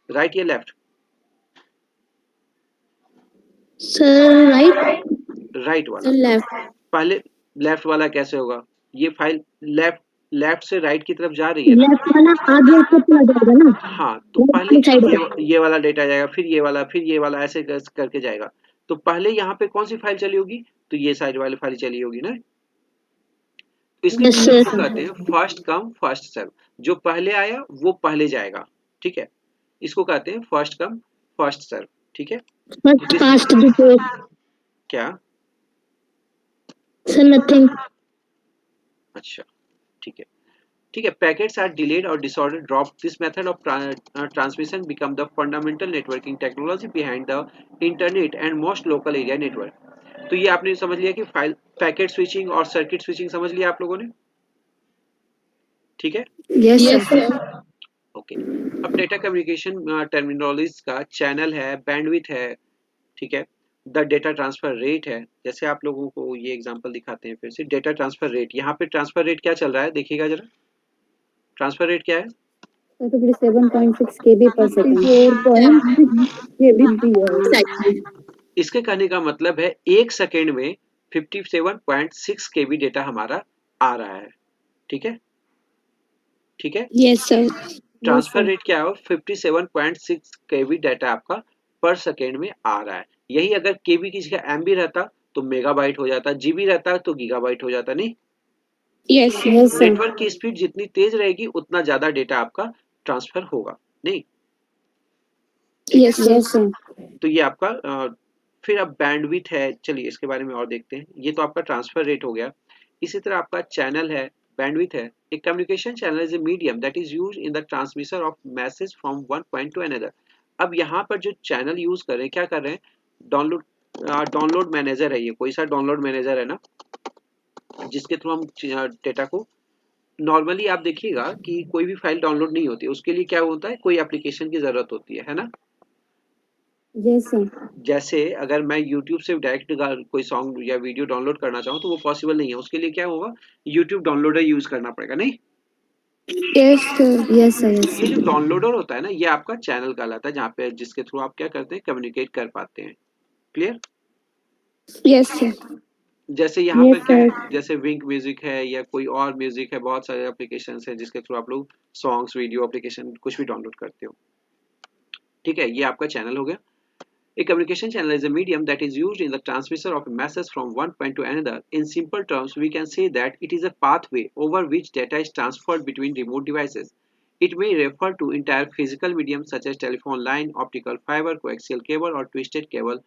राइट या लेफ्ट? Sir right. राइट वाला। लेफ्ट। पहले लेफ्ट वाला कैसे होगा, ये फाइल लेफ्ट लेफ्ट से राइट की तरफ जा रही है ना, लेफ्ट वाला आगे ऊपर चला जाएगा ना। हाँ, तो पहले लेफ्ट साइड ये वाला डेटा जाएगा, फिर ये वाला ऐसे करके जाएगा, तो पहले यहाँ पे कौन सी फाइल चली होगी, तो ये साइड वाली फाइल चली होगी ना। इसके Yes, पीछे sir. इसको कहते हैं फर्स्ट कम फर्स्ट सर्व, जो पहले आया वो पहले जाएगा। ठीक है, इसको कहते हैं फर्स्ट कम फर्स्ट सर्व। ठीक है, First past before. क्या, Sir nothing. अच्छा, ठीक है, ठीक है, पैकेट्स आर डिलेड और disorder drop, this method of transmission become the fundamental networking technology behind the internet and most local area network. तो ये आपने समझ लिया कि फाइल पैकेट स्विचिंग और सर्किट स्विचिंग समझ लिया आप लोगों ने। ठीक है, Yes, sir. ओके। अब डेटा कम्युनिकेशन टर्मिनोलॉजीज का चैनल है, बैंडविड्थ है, ठीक है, द डेटा ट्रांसफर रेट है। जैसे आप लोगों को ये एग्जांपल दिखाते हैं फिर से, डेटा ट्रांसफर रेट, यहाँ पे ट्रांसफर रेट क्या चल रहा है देखिएगा जरा, ट्रांसफर रेट क्या है, 7.6 KB per second। 4.6 KB per second। इसके कहने का मतलब है एक सेकेंड में 57.6 KB डेटा हमारा आ रहा है। ठीक है, ठीक है। Yes sir. ट्रांसफर रेट क्या है? 57.6 KB डाटा आपका पर सेकेंड में आ रहा है। यही अगर केबी की जगह एमबी रहता तो मेगाबाइट हो जाता, जीबी रहता तो गीगाबाइट हो जाता। नहीं, यस नेटवर्क की स्पीड जितनी तेज रहेगी उतना ज्यादा डेटा आपका ट्रांसफर होगा। नहीं, यस सर। तो ये आपका फिर अब बैंडविड्थ है, चलिए इसके बारे में और देखते हैं। ये तो आपका ट्रांसफर रेट हो गया। इसी तरह आपका चैनल है, बैंडविड्थ है। एक communication channel is a medium that is used in the transmission of message from one point two another. अब यहाँ पर जो चैनल यूज कर रहे हैं, क्या कर रहे हैं? डाउनलोड डाउनलोड मैनेजर है, ये कोई सा डाउनलोड मैनेजर है ना, जिसके थ्रू हम डेटा को, नॉर्मली आप देखिएगा कि कोई भी फाइल डाउनलोड नहीं होती, उसके लिए क्या होता है? कोई एप्लीकेशन की जरूरत होती है ना। Yes sir. जैसे अगर मैं YouTube से डायरेक्ट कोई सॉन्ग या वीडियो डाउनलोड करना चाहूँ तो वो पॉसिबल नहीं है, उसके लिए क्या होगा? YouTube डाउनलोडर यूज करना पड़ेगा। नहीं, yes sir. Yes sir, yes ये जो सर। डाउनलोडर होता है ना, ये आपका चैनल कहलाता है, जहाँ पे जिसके थ्रू आप क्या करते हैं? कम्युनिकेट कर पाते हैं। क्लियर? Yes sir. जैसे यहाँ पे यस क्या है, सर। जैसे विंक म्यूजिक है या कोई और म्यूजिक है, बहुत सारे एप्लीकेशन है जिसके थ्रू आप लोग सॉन्ग्स, वीडियो एप्लीकेशन कुछ भी डाउनलोड करते हो। ठीक है, ये आपका चैनल हो गया। A communication channel is a medium that is used in the transmission of a message from one point to another. In simple terms, we can say that it is a pathway over which data is transferred between remote devices. It may refer to entire physical medium such as telephone line, optical fiber, coaxial cable, or twisted cable.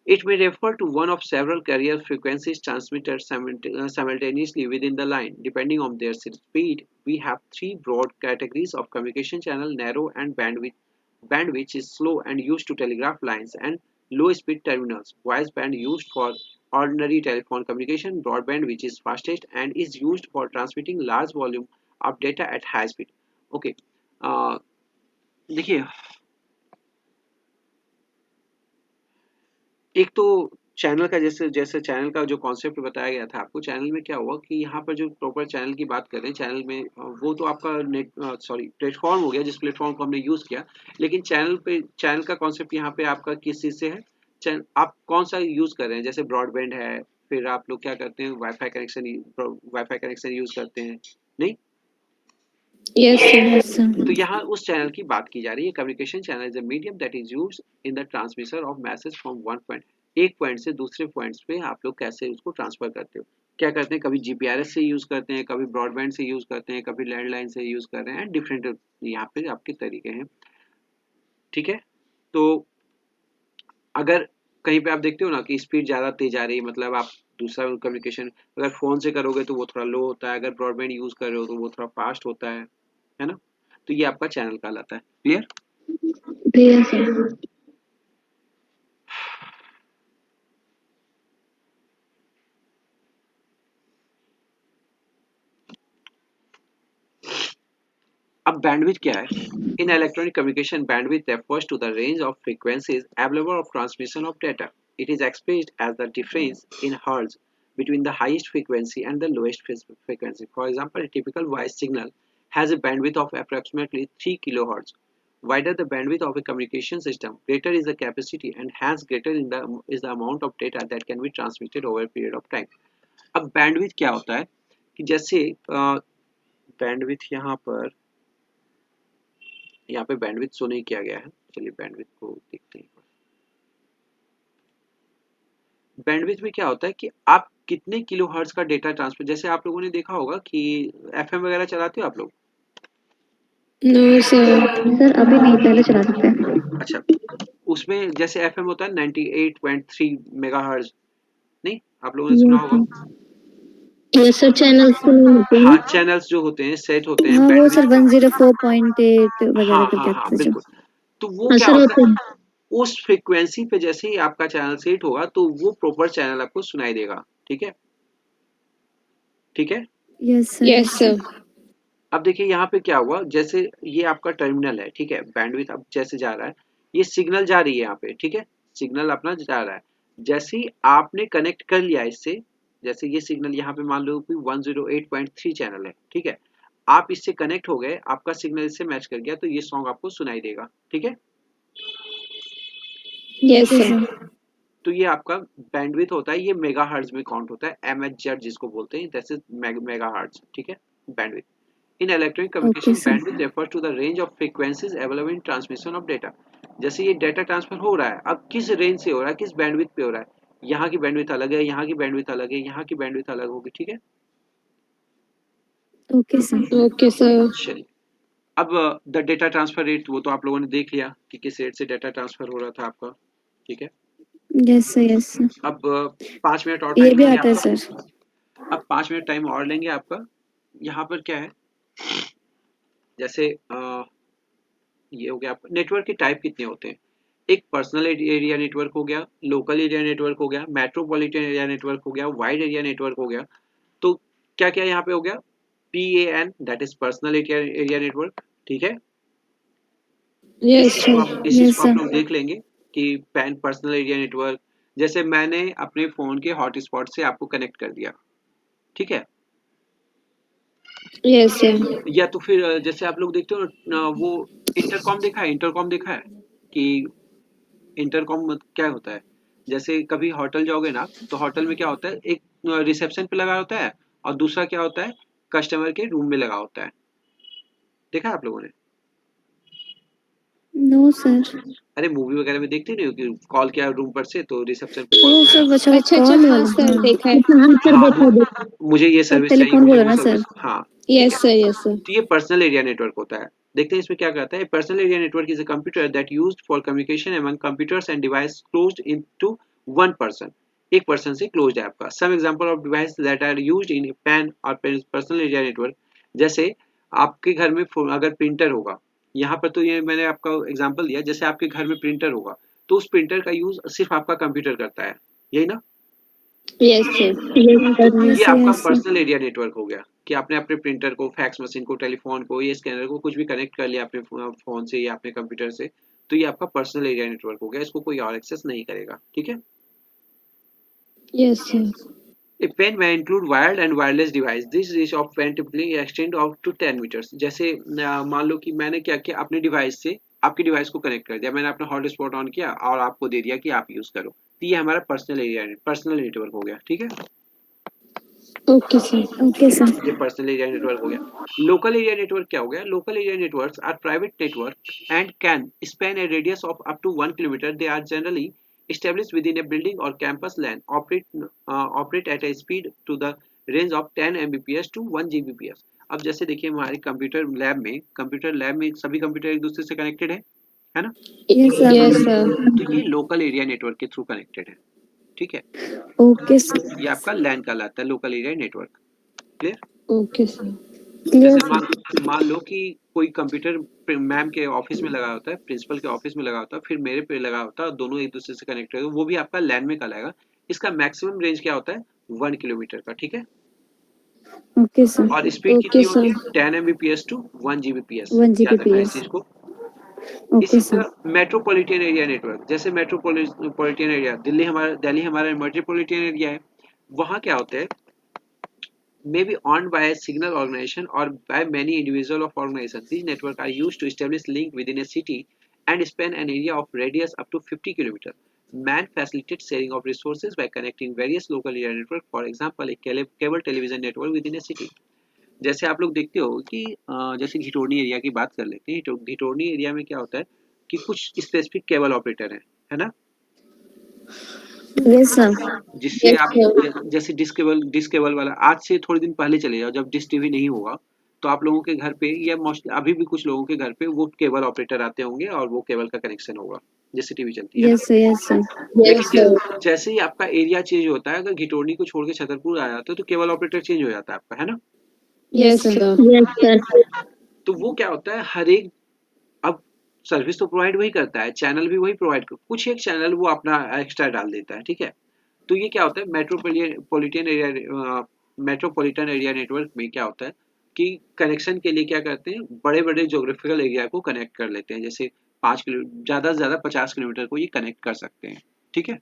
It may refer to one of several carrier frequencies transmitted simultaneously within the line. Depending on their speed, we have three broad categories of communication channel: narrow and bandwidth. Bandwidth is slow and used to telegraph lines, and low speed terminals. Voice band used for ordinary telephone communication. Broadband, which is fastest and is used for transmitting large volume of data at high speed. Okay. uh, देखिए, एक तो channel का, जैसे जैसे channel का जो concept बताया गया था आपको, चैनल में क्या हुआ कि यहाँ पर जो प्रॉपर चैनल की बात कर रहे हैं, चैनल में वो तो आपका नेट सॉरी प्लेटफॉर्म हो गया, जिस प्लेटफॉर्म को हमने यूज किया। लेकिन चैनल पे, चैनल का कॉन्सेप्ट यहाँ पे आपका किस चीज से है? चैनल आप कौन सा यूज कर रहे हैं? जैसे ब्रॉडबैंड है, फिर आप लोग क्या करते हैं? वाईफाई कनेक्शन यूज करते हैं। नहीं, यस सर। Yes sir. तो यहाँ उस चैनल की बात की जा रही है। Communication channel is a medium that is used in the transmission of message from one point, एक पॉइंट से दूसरे पॉइंट्स पे आप लोग कैसे उसको ट्रांसफर करते हो? क्या करते हैं? कभी जीपीआरएस से यूज करते हैं, कभी ब्रॉडबैंड से यूज करते हैं, कभी लैंडलाइन से यूज कर रहे हैं। डिफरेंट यहाँ पे आपके तरीके हैं। ठीक है, तो अगर कहीं पे आप देखते हो ना कि स्पीड ज्यादा तेज आ रही है, मतलब आप दूसरा कम्युनिकेशन अगर फोन से करोगे तो वो थोड़ा लो होता है, अगर ब्रॉडबैंड यूज कर रहे हो तो वो थोड़ा फास्ट होता है ना। तो ये आपका चैनल कहलाता है। क्लियर? Clear sir. अब बैंडविड्थ क्या है? इन electronic communication, bandwidth refers to the range of frequencies available of transmission of data. It is expressed as the difference in hertz between the highest frequency and the lowest frequency. For example, a typical voice signal has a bandwidth of approximately 3 kilohertz. Wider the bandwidth of a communication system, greater is the capacity and hence greater is the amount of data that can be transmitted over a period of time. अब bandwidth क्या होता है कि जैसे bandwidth यहाँ पे bandwidth show नहीं किया गया है, चलिए बैंडविड्थ को देखते हैं। बैंडविड्थ में क्या होता है कि आप कितने किलो हर्ट्ज का डेटा ट्रांसफर, जैसे आप लोगों ने देखा होगा कि एफएम वगैरह चलाते हो आप लोग? No sir. सर अभी नहीं, पहले चलाते थे। अच्छा, उसमें जैसे एफएम होता है 98.3 मेगाहर्ट्ज। नहीं, आप लोगों ने सुना यस होगा। सर। यस सर, चैनल सुन होते हाँ, हैं। चैनल्स जो होते हैं सेट होते हैं हाँ वो सर बैंडविड्थ। 104.8 वगैरह हाँ करके हाँ हाँ, आते थे जो। बिल्कुल। तो वो हाँ क्या सर, होता होते है, हैं। उस फ्रीक्वेंसी पे जैसे ही आपका चैनल सेट होगा तो वो प्रॉपर चैनल आपको सुनाई देगा। ठीक है, ठीक है। Yes sir, yes yes sir. Sir. अब देखिए यहाँ पे क्या हुआ, जैसे ये आपका टर्मिनल है, ठीक है, बैंडविड्थ अब जैसे जा रहा है, ये सिग्नल जा रही है यहाँ पे, ठीक है, सिग्नल अपना जा रहा है। जैसे ही आपने कनेक्ट कर लिया इससे, जैसे ये सिग्नल यहाँ पे मान लो कि 108.3 चैनल है, ठीक है, आप इससे कनेक्ट हो गए, आपका सिग्नल इससे मैच कर गया, तो ये सॉन्ग आपको सुनाई देगा। ठीक है, यस ओके सर। सर। तो ये आपका बैंडविड्थ होता है, ये मेगाहर्ट्ज में काउंट होता है, एमएचजेड जिसको बोलते हैं, दैट इज मेगाहर्ट्ज, ठीक है, bandwidth. In electronic okay communication sir. Bandwidth refers to the range of frequencies available in transmission of data. जैसे ये डेटा ट्रांसफर हो रहा है, अब किस रेंज से हो रहा है, किस बैंडविड्थ पे हो रहा है, यहाँ की बैंडविड्थ अलग है, यहाँ की बैंडविड्थ अलग है, यहाँ की बैंडविड्थ अलग होगी, ठीक है। Okay sir. Okay sir. चलिए, अब द डेटा ट्रांसफर रेट वो तो आप लोगों ने देख लिया कि किस रेट से डेटा ट्रांसफर हो रहा था आपका, ठीक है। Yes sir, yes sir. अब 5 मिनट और ये टाइम भी लेंगे आता है आपका, सर। अब 5 मिनट टाइम और लेंगे आपका। यहाँ पर क्या है, जैसे ये हो गया आपका, नेटवर्क के टाइप कितने होते हैं, एक पर्सनल एरिया नेटवर्क हो गया, लोकल एरिया नेटवर्क हो गया, मेट्रोपॉलिटन एरिया नेटवर्क हो गया, वाइड एरिया नेटवर्क हो गया। तो क्या क्या यहाँ पे हो गया, PAN that is personal area network, ठीक है। Yes sir. इस चीज यस को आप सर। लोग देख लेंगे कि पैन पर्सनल एरिया नेटवर्क, जैसे मैंने अपने फोन के हॉटस्पॉट से आपको कनेक्ट कर दिया, ठीक है। Yes sir. या तो फिर जैसे आप लोग देखते हो वो इंटरकॉम देखा है, इंटरकॉम देखा है कि इंटरकॉम क्या होता है, जैसे कभी होटल जाओगे ना, तो होटल में क्या होता है, एक रिसेप्शन पे लगा होता है और दूसरा क्या होता है, कस्टमर के रूम में लगा होता है, देखा है आप लोगों ने। No sir. अरे मूवी वगैरह में देखते नहीं हो कि कॉल किया रूम पर से तो रिसेप्शन पे ओ पहुंचा है। सर, अच्छा वो अच्छा अच्छा, कॉल हाँ वाला, सर हाँ। देखा है। हाँ मुझे ये सब सर्विस चाहिए, टेलीफोन मुझे बोलो वो ना सर्विस, सर। हाँ ठीक है। Yes sir, yes sir. तो ये पर्सनल एरिया नेटवर्क होता है। देखते हैं इसमें क्या कहता है, personal area network is a computer that used for communication among computers and device closed into one person, एक पर्सन से क्लोज्ड है आपका। Some example of device that are used in PAN or personal area network, जैसे आपके घर में अगर printer होगा, यहाँ पर तो ये मैंने आपका एग्जांपल दिया, जैसे आपके घर में प्रिंटर होगा तो उस प्रिंटर का यूज सिर्फ आपका कंप्यूटर करता है, यही ना। Yes sir. तो यस ये सर, आपका yes sir. Personal area network हो गया कि आपने अपने प्रिंटर को, फैक्स मशीन को, टेलीफोन को, ये स्कैनर को कुछ भी कनेक्ट कर लिया अपने फोन से या अपने कंप्यूटर से, तो ये आपका पर्सनल एरिया नेटवर्क हो गया, इसको कोई और एक्सेस नहीं करेगा, ठीक है। Yes sir. A pen may include wired and wireless device. This range of pen typically extend out to 10 meters. जैसे मान लो कि मैंने क्या किया, अपने डिवाइस से आपकी डिवाइस को कनेक्ट कर दिया, मैंने अपना हॉटस्पॉट ऑन किया और आपको दे दिया कि आप यूज करो, तो ये हमारा पर्सनल एरिया, पर्सनल नेटवर्क हो गया, ठीक है। Okay sir. Okay sir. ये पर्सनल एरिया नेटवर्क हो गया। लोकल एरिया नेटवर्क क्या हो गया, local area networks are private network and can span a radius of up to 1 kilometre. They are generally established within a building or campus LAN, operate at a speed to the range of 10 Mbps to 1 Gbps। अब जैसे देखिए हमारे computer lab में सभी computer एक दूसरे से connected है ना। Yes sir. Yes sir. तो ये लोकल एरिया नेटवर्क के थ्रू कनेक्टेड है, ठीक है। Okay sir. ये आपका लैन कहलाता है, local area network, clear. Okay sir. Clear जैसे सर। मान लो कि कोई कंप्यूटर मैम के ऑफिस में लगा होता है, प्रिंसिपल के ऑफिस में लगा होता है, फिर मेरे पे लगा होता है, दोनों एक दूसरे से कनेक्टेड है, वो भी आपका लैन में कहलाएगा। इसका मैक्सिमम रेंज क्या होता है, 1 किलोमीटर का, ठीक है। Okay sir. और स्पीड ओके कितनी होती सर। है, 10 Mbps टू 1 Gbps, 1 याद रखना है इस Gbps। चीज को। ओके इसी सर। तरह मेट्रोपॉलिटन एरिया नेटवर्क, जैसे मेट्रोपॉलिटन एरिया, दिल्ली हमारा मेट्रोपॉलिटन एरिया है, वहाँ क्या होता है, may be owned by a signal organization or by many individual of organization. These networks are used to establish link within a city and span an area of radius up to 50 km. Man facilitates sharing of resources by connecting various local area network. For example, a cable television network within a city. जैसे आप लोग देखते हो कि जैसे Ghitorni area की बात कर लेते हैं, तो घिटोरनी एरिया में क्या होता है कि कुछ स्पेसिफिक केबल ऑपरेटर है ना, यस सर। जिससे यस आप सर। जैसे डिश केबल वाला, आज से थोड़े दिन पहले चले जाओ जब डिश टीवी नहीं होगा, तो आप लोगों के घर पे या मोस्टली अभी भी कुछ लोगों के घर पे वो केबल ऑपरेटर आते होंगे और वो केबल का कनेक्शन होगा जिससे टीवी चलती है ना। Yes sir, yes sir. लेकिन यस सर। जैसे ही आपका एरिया चेंज होता है, अगर घिटोरनी को छोड़ के छतरपुर आ जाता है तो केबल ऑपरेटर चेंज हो जाता है आपका, है ना। Yes yes sir. सर। तो वो क्या होता है, हर एक, अब सर्विस तो प्रोवाइड वही करता है, चैनल भी वही प्रोवाइड कर, कुछ एक चैनल वो अपना एक्स्ट्रा डाल देता है, ठीक है। तो ये क्या होता है, मेट्रोपॉलिटन एरिया नेटवर्क में क्या होता है कि कनेक्शन के लिए क्या करते हैं, बड़े बड़े जोग्राफिकल एरिया को कनेक्ट कर लेते हैं, जैसे 5 किलो, ज़्यादा से ज़्यादा 50 किलोमीटर को ये कनेक्ट कर सकते हैं, ठीक है।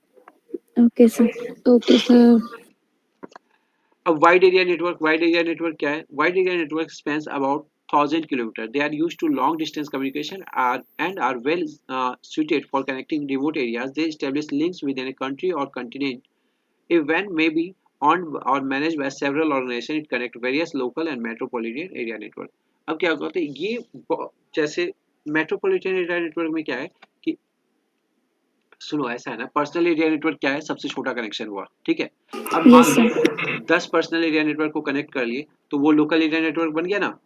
Okay sir. Okay sir. अब वाइड एरिया नेटवर्क क्या है, wide area network spans about 1000 kilometers. They are used to long distance communication and are well suited for connecting remote areas. They establish links within a country or continent. A WAN may be owned or managed by several organizations. It connect various local and metropolitan area network. अब क्या होता है ये जैसे metropolitan area network में क्या है कि सुनो ऐसा है ना, पर्सनल एरिया नेटवर्क क्या है, सबसे छोटा कनेक्शन हुआ, ठीक है। अब मान यस लो सर 10 पर्सनल एरिया नेटवर्क को कनेक्ट कर लिए तो वो लोकल एरिया नेटवर्क बन गया ना।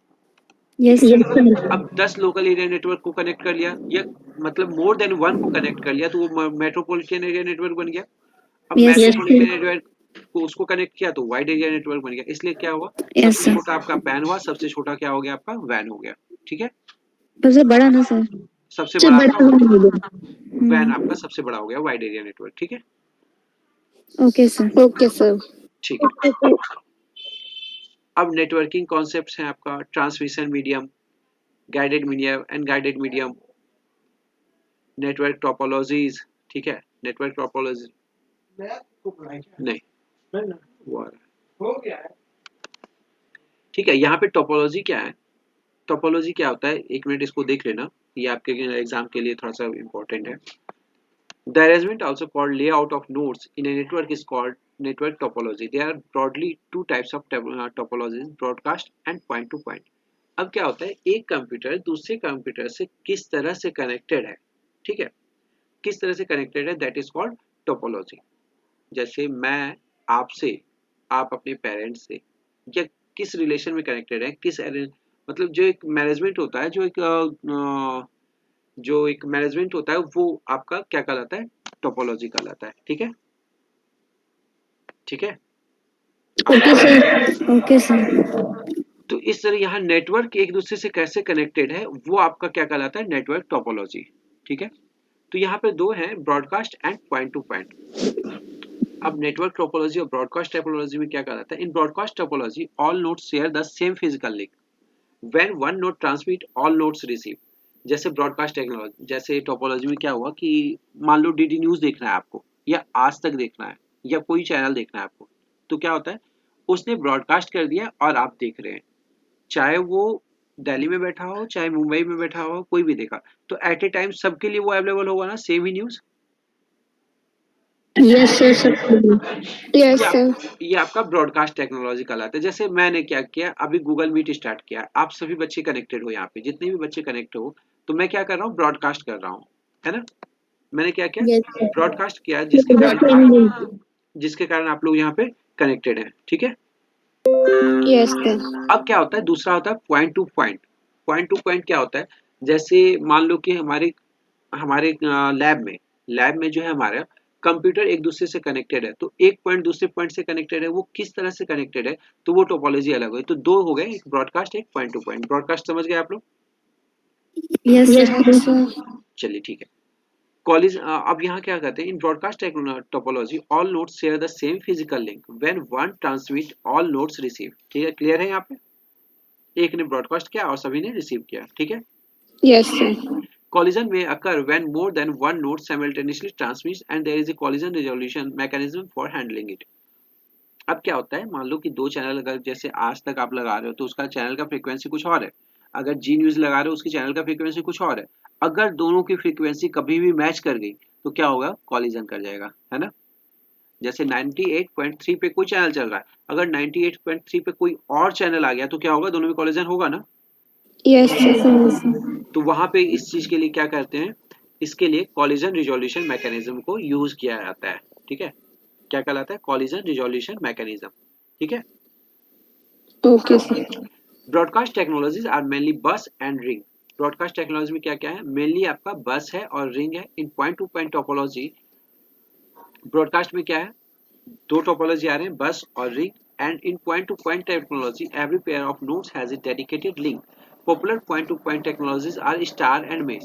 यस सर अब 10 लोकल एरिया नेटवर्क को कनेक्ट कर लिया या मतलब मोर देन वन को कनेक्ट कर लिया तो वो मेट्रोपॉलिटन एरिया नेटवर्क बन गया। अब यस मेट्रोपॉलिटन एरिया को उसको कनेक्ट किया तो वाइड एरिया नेटवर्क बन गया। इसलिए क्या हुआ, यस सबसे सर छोटा आपका पैन हुआ, सबसे छोटा क्या हो गया आपका वैन हो गया, ठीक है। सबसे बड़ा ना सर सबसे बड़ा आपका वैन हम्म आपका सबसे बड़ा हो गया वाइड एरिया नेटवर्क, ठीक है। Okay sir okay sir. ठीक है, अब नेटवर्किंग कॉन्सेप्ट्स हैं आपका transmission medium, guided medium and guided medium, network topologies, ठीक है। नेटवर्क टोपोलॉजी नहीं वो आ रहा है। ठीक है, यहाँ पे टोपोलॉजी क्या है, टोपोलॉजी क्या होता है, एक मिनट इसको देख लेना, ये आपके एग्जाम के लिए थोड़ा सा इंपॉर्टेंट है। The arrangement also called layout of nodes in a network is called network topology. There are broadly two types of topologies, broadcast and point to point. अब क्या होता है, एक कंप्यूटर दूसरे कंप्यूटर से किस तरह से कनेक्टेड है, ठीक है, किस तरह से कनेक्टेड है, दैट इज कॉल्ड टोपोलॉजी। जैसे मैं आपसे, आप अपने पेरेंट्स से, या किस रिलेशन में कनेक्टेड है, किस मतलब जो एक मैनेजमेंट होता है, जो एक मैनेजमेंट होता है वो आपका क्या कहलाता है, टोपोलॉजी कहलाता है, ठीक है, ठीक है। Okay sir. ओके सर तो इस तरह यहाँ नेटवर्क एक दूसरे से कैसे कनेक्टेड है वो आपका क्या कहलाता है, नेटवर्क टोपोलॉजी, ठीक है। तो यहाँ पे दो हैं, broadcast and point to point. अब नेटवर्क टोपोलॉजी और ब्रॉडकास्ट टोपोलॉजी में क्या कहलाता है, in broadcast topology all nodes share the same physical link, when one node transmit all nodes receive. जैसे ब्रॉडकास्ट टेक्नोलॉजी, जैसे टोपोलॉजी में क्या हुआ कि मान लो डीडी न्यूज देखना है आपको, या आज तक देखना है, या कोई चैनल देखना है आपको, तो क्या होता है, उसने ब्रॉडकास्ट कर दिया और आप देख रहे हैं, चाहे वो दिल्ली में बैठा हो चाहे मुंबई में बैठा हो, कोई भी देखा, तो एट ए टाइम सबके लिए वो अवेलेबल होगा ना, सेम ही news. Yes sir. Yes sir. ये आपका ब्रॉडकास्ट टेक्नोलॉजी कहलाता है। जैसे मैंने क्या किया, अभी गूगल मीट स्टार्ट किया, आप सभी बच्चे कनेक्टेड हो, यहाँ पे जितने भी बच्चे कनेक्ट हो, तो मैं क्या कर रहा हूँ, ब्रॉडकास्ट कर रहा हूँ, है ना। मैंने क्या किया, यस ब्रॉडकास्ट किया, सर। जिसके कारण आप लोग यहाँ पे कनेक्टेड हैं, ठीक है। Yes sir. अब क्या होता है, दूसरा होता है point to point. Point to point क्या होता है, जैसे मान लो कि हमारे हमारे लैब में जो है हमारा कंप्यूटर एक दूसरे से कनेक्टेड है, तो एक पॉइंट दूसरे पॉइंट से कनेक्टेड है, वो किस तरह से कनेक्टेड है, तो वो टोपोलॉजी अलग हुई। तो दो हो गए, एक ब्रॉडकास्ट एक पॉइंट टू पॉइंट। ब्रॉडकास्ट समझ गए आप लोग, यस यस सर सर। चलिए ठीक है। कॉलेज अब यहाँ क्या कहते हैं, in broadcast topology all nodes share the same physical link when one transmit all nodes receive, ठीक है, क्लियर है यहाँ पे, एक ने ब्रॉडकास्ट किया और सभी ने रिसीव किया, ठीक है। Yes sir. Collision may occur when more than one node simultaneously transmits and there is a collision resolution mechanism for handling it. अब क्या होता है, मान लो कि दो चैनल, अगर जैसे आज तक आप लगा रहे हो तो उसका चैनल का फ्रीक्वेंसी कुछ और है, अगर जी न्यूज लगा रहे हो उसकी चैनल का फ्रीक्वेंसी कुछ और है, अगर दोनों की फ्रीक्वेंसी कभी भी मैच कर गई तो क्या होगा, कॉलिजन कर जाएगा, है ना। जैसे 98.3 पे कोई चैनल चल रहा है, अगर 98.3 पे कोई और चैनल आ गया तो क्या होगा, दोनों में कॉलिजन होगा ना। Yes sir. तो वहां पे इस चीज के लिए क्या करते हैं, इसके लिए कॉलिजन रिजोल्यूशन मैकेनिज्म को यूज किया जाता है, ठीक है। क्या कहलाता है, कॉलिजन रिजोल्यूशन मैकेनिज्म, ठीक है। Okay sir. Broadcast technologies are mainly bus and ring. Broadcast technology में क्या क्या है, मेनली आपका बस है और रिंग है। In point to point topology, broadcast में क्या है, दो टोपोलॉजी आ रहे हैं, बस और ring, and in point to point technology every pair of nodes has a dedicated link. Popular point to point technologies are star and mesh.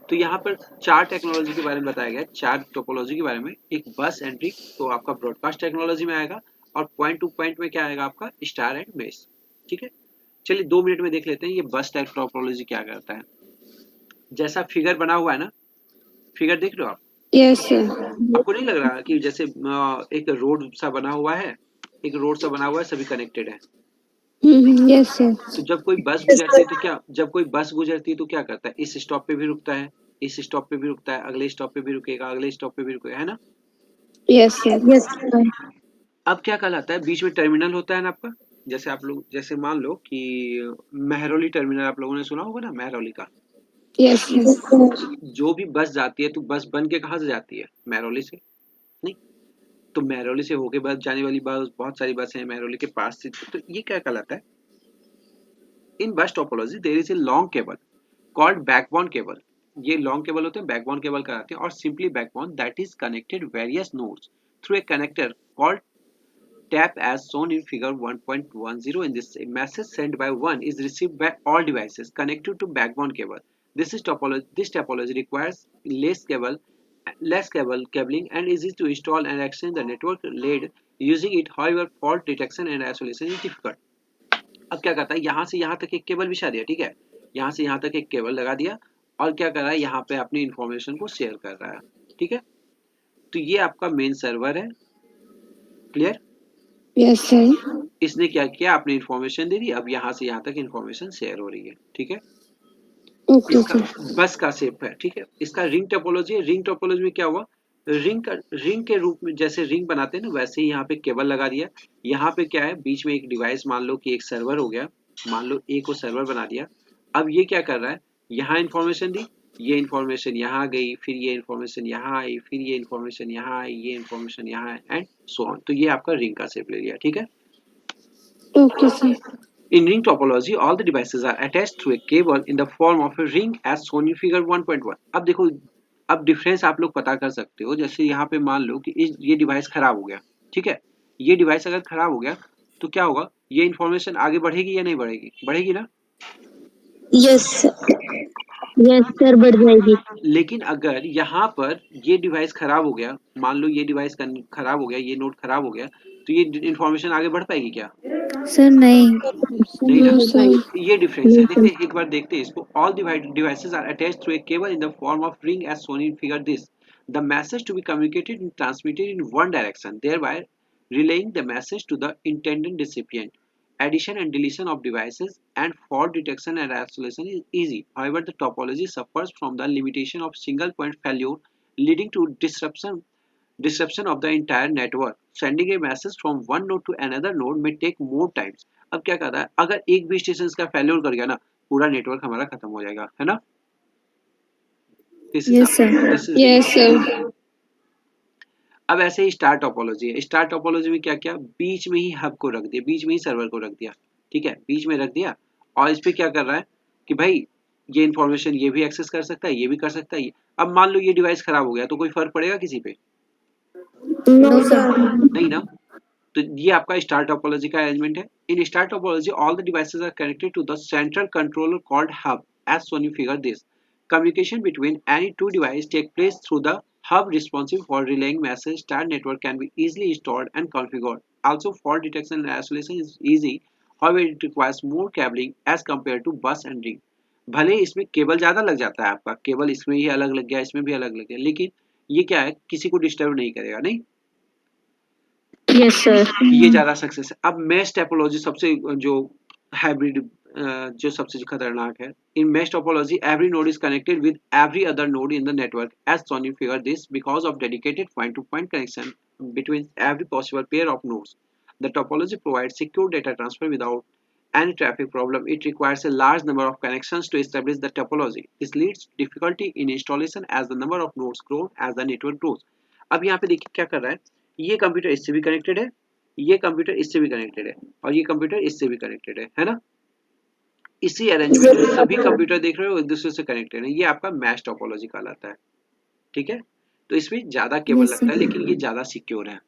तो यहाँ पर चार टेक्नोलॉजी के बारे में बताया गया, चार टोपोलॉजी के बारे में, एक बस एंड रिंग तो आपका ब्रॉडकास्ट टेक्नोलॉजी में आएगा, और पॉइंट टू पॉइंट में क्या आएगा आपका, स्टार एंड मेश, ठीक है। चलिए 2 मिनट में देख लेते हैं ये बस टाइप टोपोलॉजी क्या करता है। जैसा फिगर बना हुआ है ना, फिगर देख रहे हो आप, यस सर। आपको नहीं लग रहा कि जैसे एक रोड सा बना हुआ है, एक रोड सा बना हुआ है, सभी कनेक्टेड है, यस सर। तो जब कोई बस गुजरती है तो क्या, जब कोई बस गुजरती है तो क्या करता है, इस स्टॉप पे भी रुकता है, इस स्टॉप पे भी रुकता है, अगले स्टॉप पे भी रुकेगा, अगले स्टॉप पे भी रुकेगा, है ना। Yes sir. Yes sir. अब क्या कहलाता है, बीच में टर्मिनल होता है ना आपका। जैसे आप लोग, जैसे मान लो कि महरौली टर्मिनल आप लोगों ने सुना होगा ना, महरौली का। Yes sir. जो भी बस जाती है तो बस बन के कहाँ से जाती है, महरौली से। नहीं, तो महरौली से होके बस जाने वाली बस, बहुत सारी बसें हैं महरौली के पास से, तो ये क्या कहलाता है। In bus topology there is a long cable called backbone cable. ये लॉन्ग केबल होते हैं, बैकबोन केबल कहलाते हैं, और simply backbone that is connected various nodes through a connector called tap as shown in figure 1.10. In this, a message sent by one is received by all devices connected to backbone cable. This topology requires less cabling and easy to install and extend the network laid using it. However, fault detection and isolation is difficult. अब क्या करता है, यहाँ से यहाँ तक एक cable बिछा दिया, ठीक है, यहाँ से यहाँ तक एक केबल लगा दिया, और क्या कर रहा है, यहाँ पे अपनी इंफॉर्मेशन को शेयर कर रहा है, ठीक है। तो ये आपका मेन सर्वर है, क्लियर। Yes sir. इसने क्या किया, अपनी इंफॉर्मेशन दे दी, अब यहाँ से यहाँ तक इंफॉर्मेशन शेयर हो रही है, ठीक है। ओके इसका सर। बस का शेप है, ठीक है। इसका रिंग टोपोलॉजी है। रिंग टोपोलॉजी में क्या हुआ, रिंग के रूप में जैसे रिंग बनाते हैं ना, वैसे ही यहाँ पे केबल लगा दिया। यहाँ पे क्या है, बीच में एक डिवाइस, मान लो कि एक सर्वर हो गया, मान लो ए को सर्वर बना दिया। अब ये क्या कर रहा है, यहाँ इंफॉर्मेशन दी, ये इंफॉर्मेशन यहाँ गई, फिर ये इंफॉर्मेशन यहाँ आई, फिर ये इंफॉर्मेशन यहाँ आई, ये इंफॉर्मेशन यहाँ है, एंड सो ऑन। तो ये आपका रिंग का शेप ले लिया, ठीक है। Okay sir. In ring topology, all the devices are attached through a cable in the form of a ring as shown in figure 1.1. अब देखो, अब डिफरेंस आप लोग पता कर सकते हो। जैसे यहाँ पे मान लो कि ये डिवाइस खराब हो गया, ठीक है। ये डिवाइस अगर खराब हो गया तो क्या होगा, ये इंफॉर्मेशन आगे बढ़ेगी या नहीं बढ़ेगी, बढ़ेगी ना। यस यस सर, बढ़ जाएगी। लेकिन अगर यहाँ पर ये डिवाइस खराब हो गया, मान लो ये डिवाइस खराब हो गया, ये नोड खराब हो गया, तो ये इंफॉर्मेशन आगे बढ़ पाएगी क्या, सर नहीं। नहीं ना। No sir. ये डिफरेंस है, देखते एक बार देखते हैं इसको। All devices are attached through a cable in the form of ring as shown in figure this. The message to be communicated and transmitted in one direction, thereby relaying the message to the intended recipient. Addition and deletion of devices and fault detection and isolation is easy. However, the topology suffers from the limitation of single point failure, leading to disruption of the entire network. Sending a message from one node to another node may take more times. अब क्या कहता है, अगर एक भी station का failure कर गया ना, पूरा नेटवर्क हमारा खत्म हो जाएगा, है ना। Yes sir. Yes sir. अब ऐसे ही स्टार टोपोलॉजी है। स्टार टोपोलॉजी में क्या किया, बीच में ही हब को रख दिया, बीच में ही सर्वर को रख दिया, ठीक है, बीच में रख दिया। और इस पे क्या कर रहा है कि भाई ये इंफॉर्मेशन ये भी एक्सेस कर सकता है, ये भी कर सकता है। अब मान लो ये डिवाइस खराब हो गया तो कोई फर्क पड़ेगा किसी पे, नो सर। नहीं ना। तो ये आपका स्टार टोपोलॉजी का अरेंजमेंट है। In star topology all the devices are connected to the central controller called hub as shown in figure this. Communication between any two devices take place through the hub responsive for relaying message. Star network can be easily installed and configured. Also, fault detection and isolation is easy. However, it requires more cabling as compared to bus and ring. भले ही इसमें cable ज्यादा लग जाता है, आपका cable इसमें ही अलग लग गया, इसमें भी अलग लग गया, लेकिन ये क्या है, किसी को डिस्टर्ब नहीं करेगा, नहीं। Yes sir. ये ज्यादा सक्सेस है। अब मैश टोपोलॉजी सबसे जो हाइब्रिड, जो सबसे खतरनाक है। In mesh topology every node is connected with every other node in the network as shown in figure this. Because of dedicated point to point connection between every possible pair of nodes, the topology provides secure data transfer without any traffic problem. It requires a large number of connections to establish the topology. This leads to difficulty in installation as the number of nodes grow as the network grows. अब यहाँ पे देखिए क्या कर रहा है, ये computer इससे भी कनेक्टेड है, ये कंप्यूटर इससे भी कनेक्टेड है, और ये कंप्यूटर इससे भी कनेक्टेड है ना। इसी अरेंजमेंट में सभी कंप्यूटर देख रहे हो एक दूसरे से कनेक्टेड है। ये आपका मैश टोपोलॉजी कहलाता है, ठीक है। तो इसमें ज्यादा केबल यस लगता है, सर। लेकिन ये ज्यादा सिक्योर है।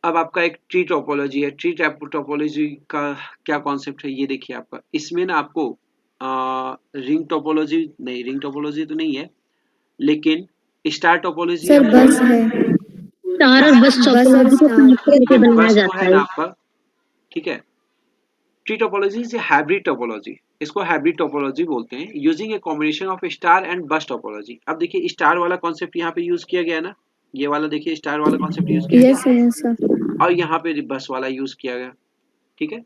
अब आपका एक ट्री टोपोलॉजी है। ट्री टोपोलॉजी का क्या कॉन्सेप्ट है, ये देखिए आपका, इसमें ना आपको रिंग टोपोलॉजी नहीं, रिंग टोपोलॉजी तो नहीं है, लेकिन स्टार टोपोलॉजी सर बस है। स्टार और बस बस और टोपोलॉजी को स्टार। कनेक्ट करके बनाया बस तो जाता है है। ना आपका, ठीक है। Tree topology is hybrid topology, इसको हाइब्रिड टोपोलॉजी बोलते हैं, using a combination of star and बस टोपोलॉजी। अब देखिए स्टार वाला कॉन्सेप्ट यहाँ पे यूज किया गया है ना, ये वाला देखिए स्टार वाला कॉन्सेप्ट यूज किया गया। Yes sir. Yes sir. और यहाँ पे बस वाला यूज किया गया, ठीक है।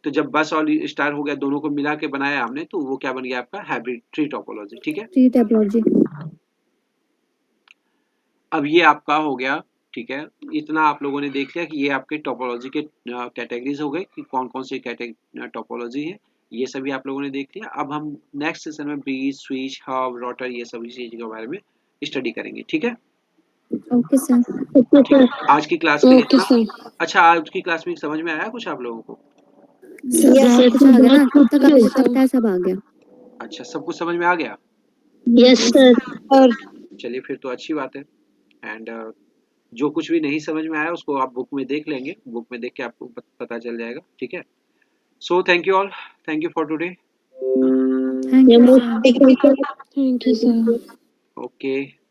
तो जब बस और स्टार हो गया, दोनों को मिला के बनाया हमने, तो वो क्या बन गया आपका हाइब्रिड ट्री टोपोलॉजी, ठीक है। Tree topology. अब ये आपका हो गया, ठीक है। इतना आप लोगों ने देख लिया कि ये आपके टोपोलॉजी के कैटेगरीज हो गए कि कौन कौन सी टोपोलॉजी है, ये सभी आप लोगों ने देख लिया। अब हम नेक्स्ट सेशन में ब्रीज, स्विच, हब, रोटर, ये सभी चीज के बारे में स्टडी करेंगे, ठीक है। Okay sir. Okay sir. आज की क्लास के लिए ओके इतना। सर। अच्छा, आज की क्लास में समझ में आया कुछ आप लोगों को? सर यस बहुत सर, कुछ आ गया ना, बहुत अब तक कुछ आपको है जितना सर। बताया सब आ गया। अच्छा, सब कुछ समझ में आ गया? Yes yes sir. और चलिए फिर तो अच्छी बात है। एंड जो कुछ भी नहीं समझ में आया उसको आप बुक में देख लेंगे, बुक में देख के आपको पता चल जाएगा, ठीक है। So thank you all, thank you for today. Thank ये you most sir. Thank you sir. Okay.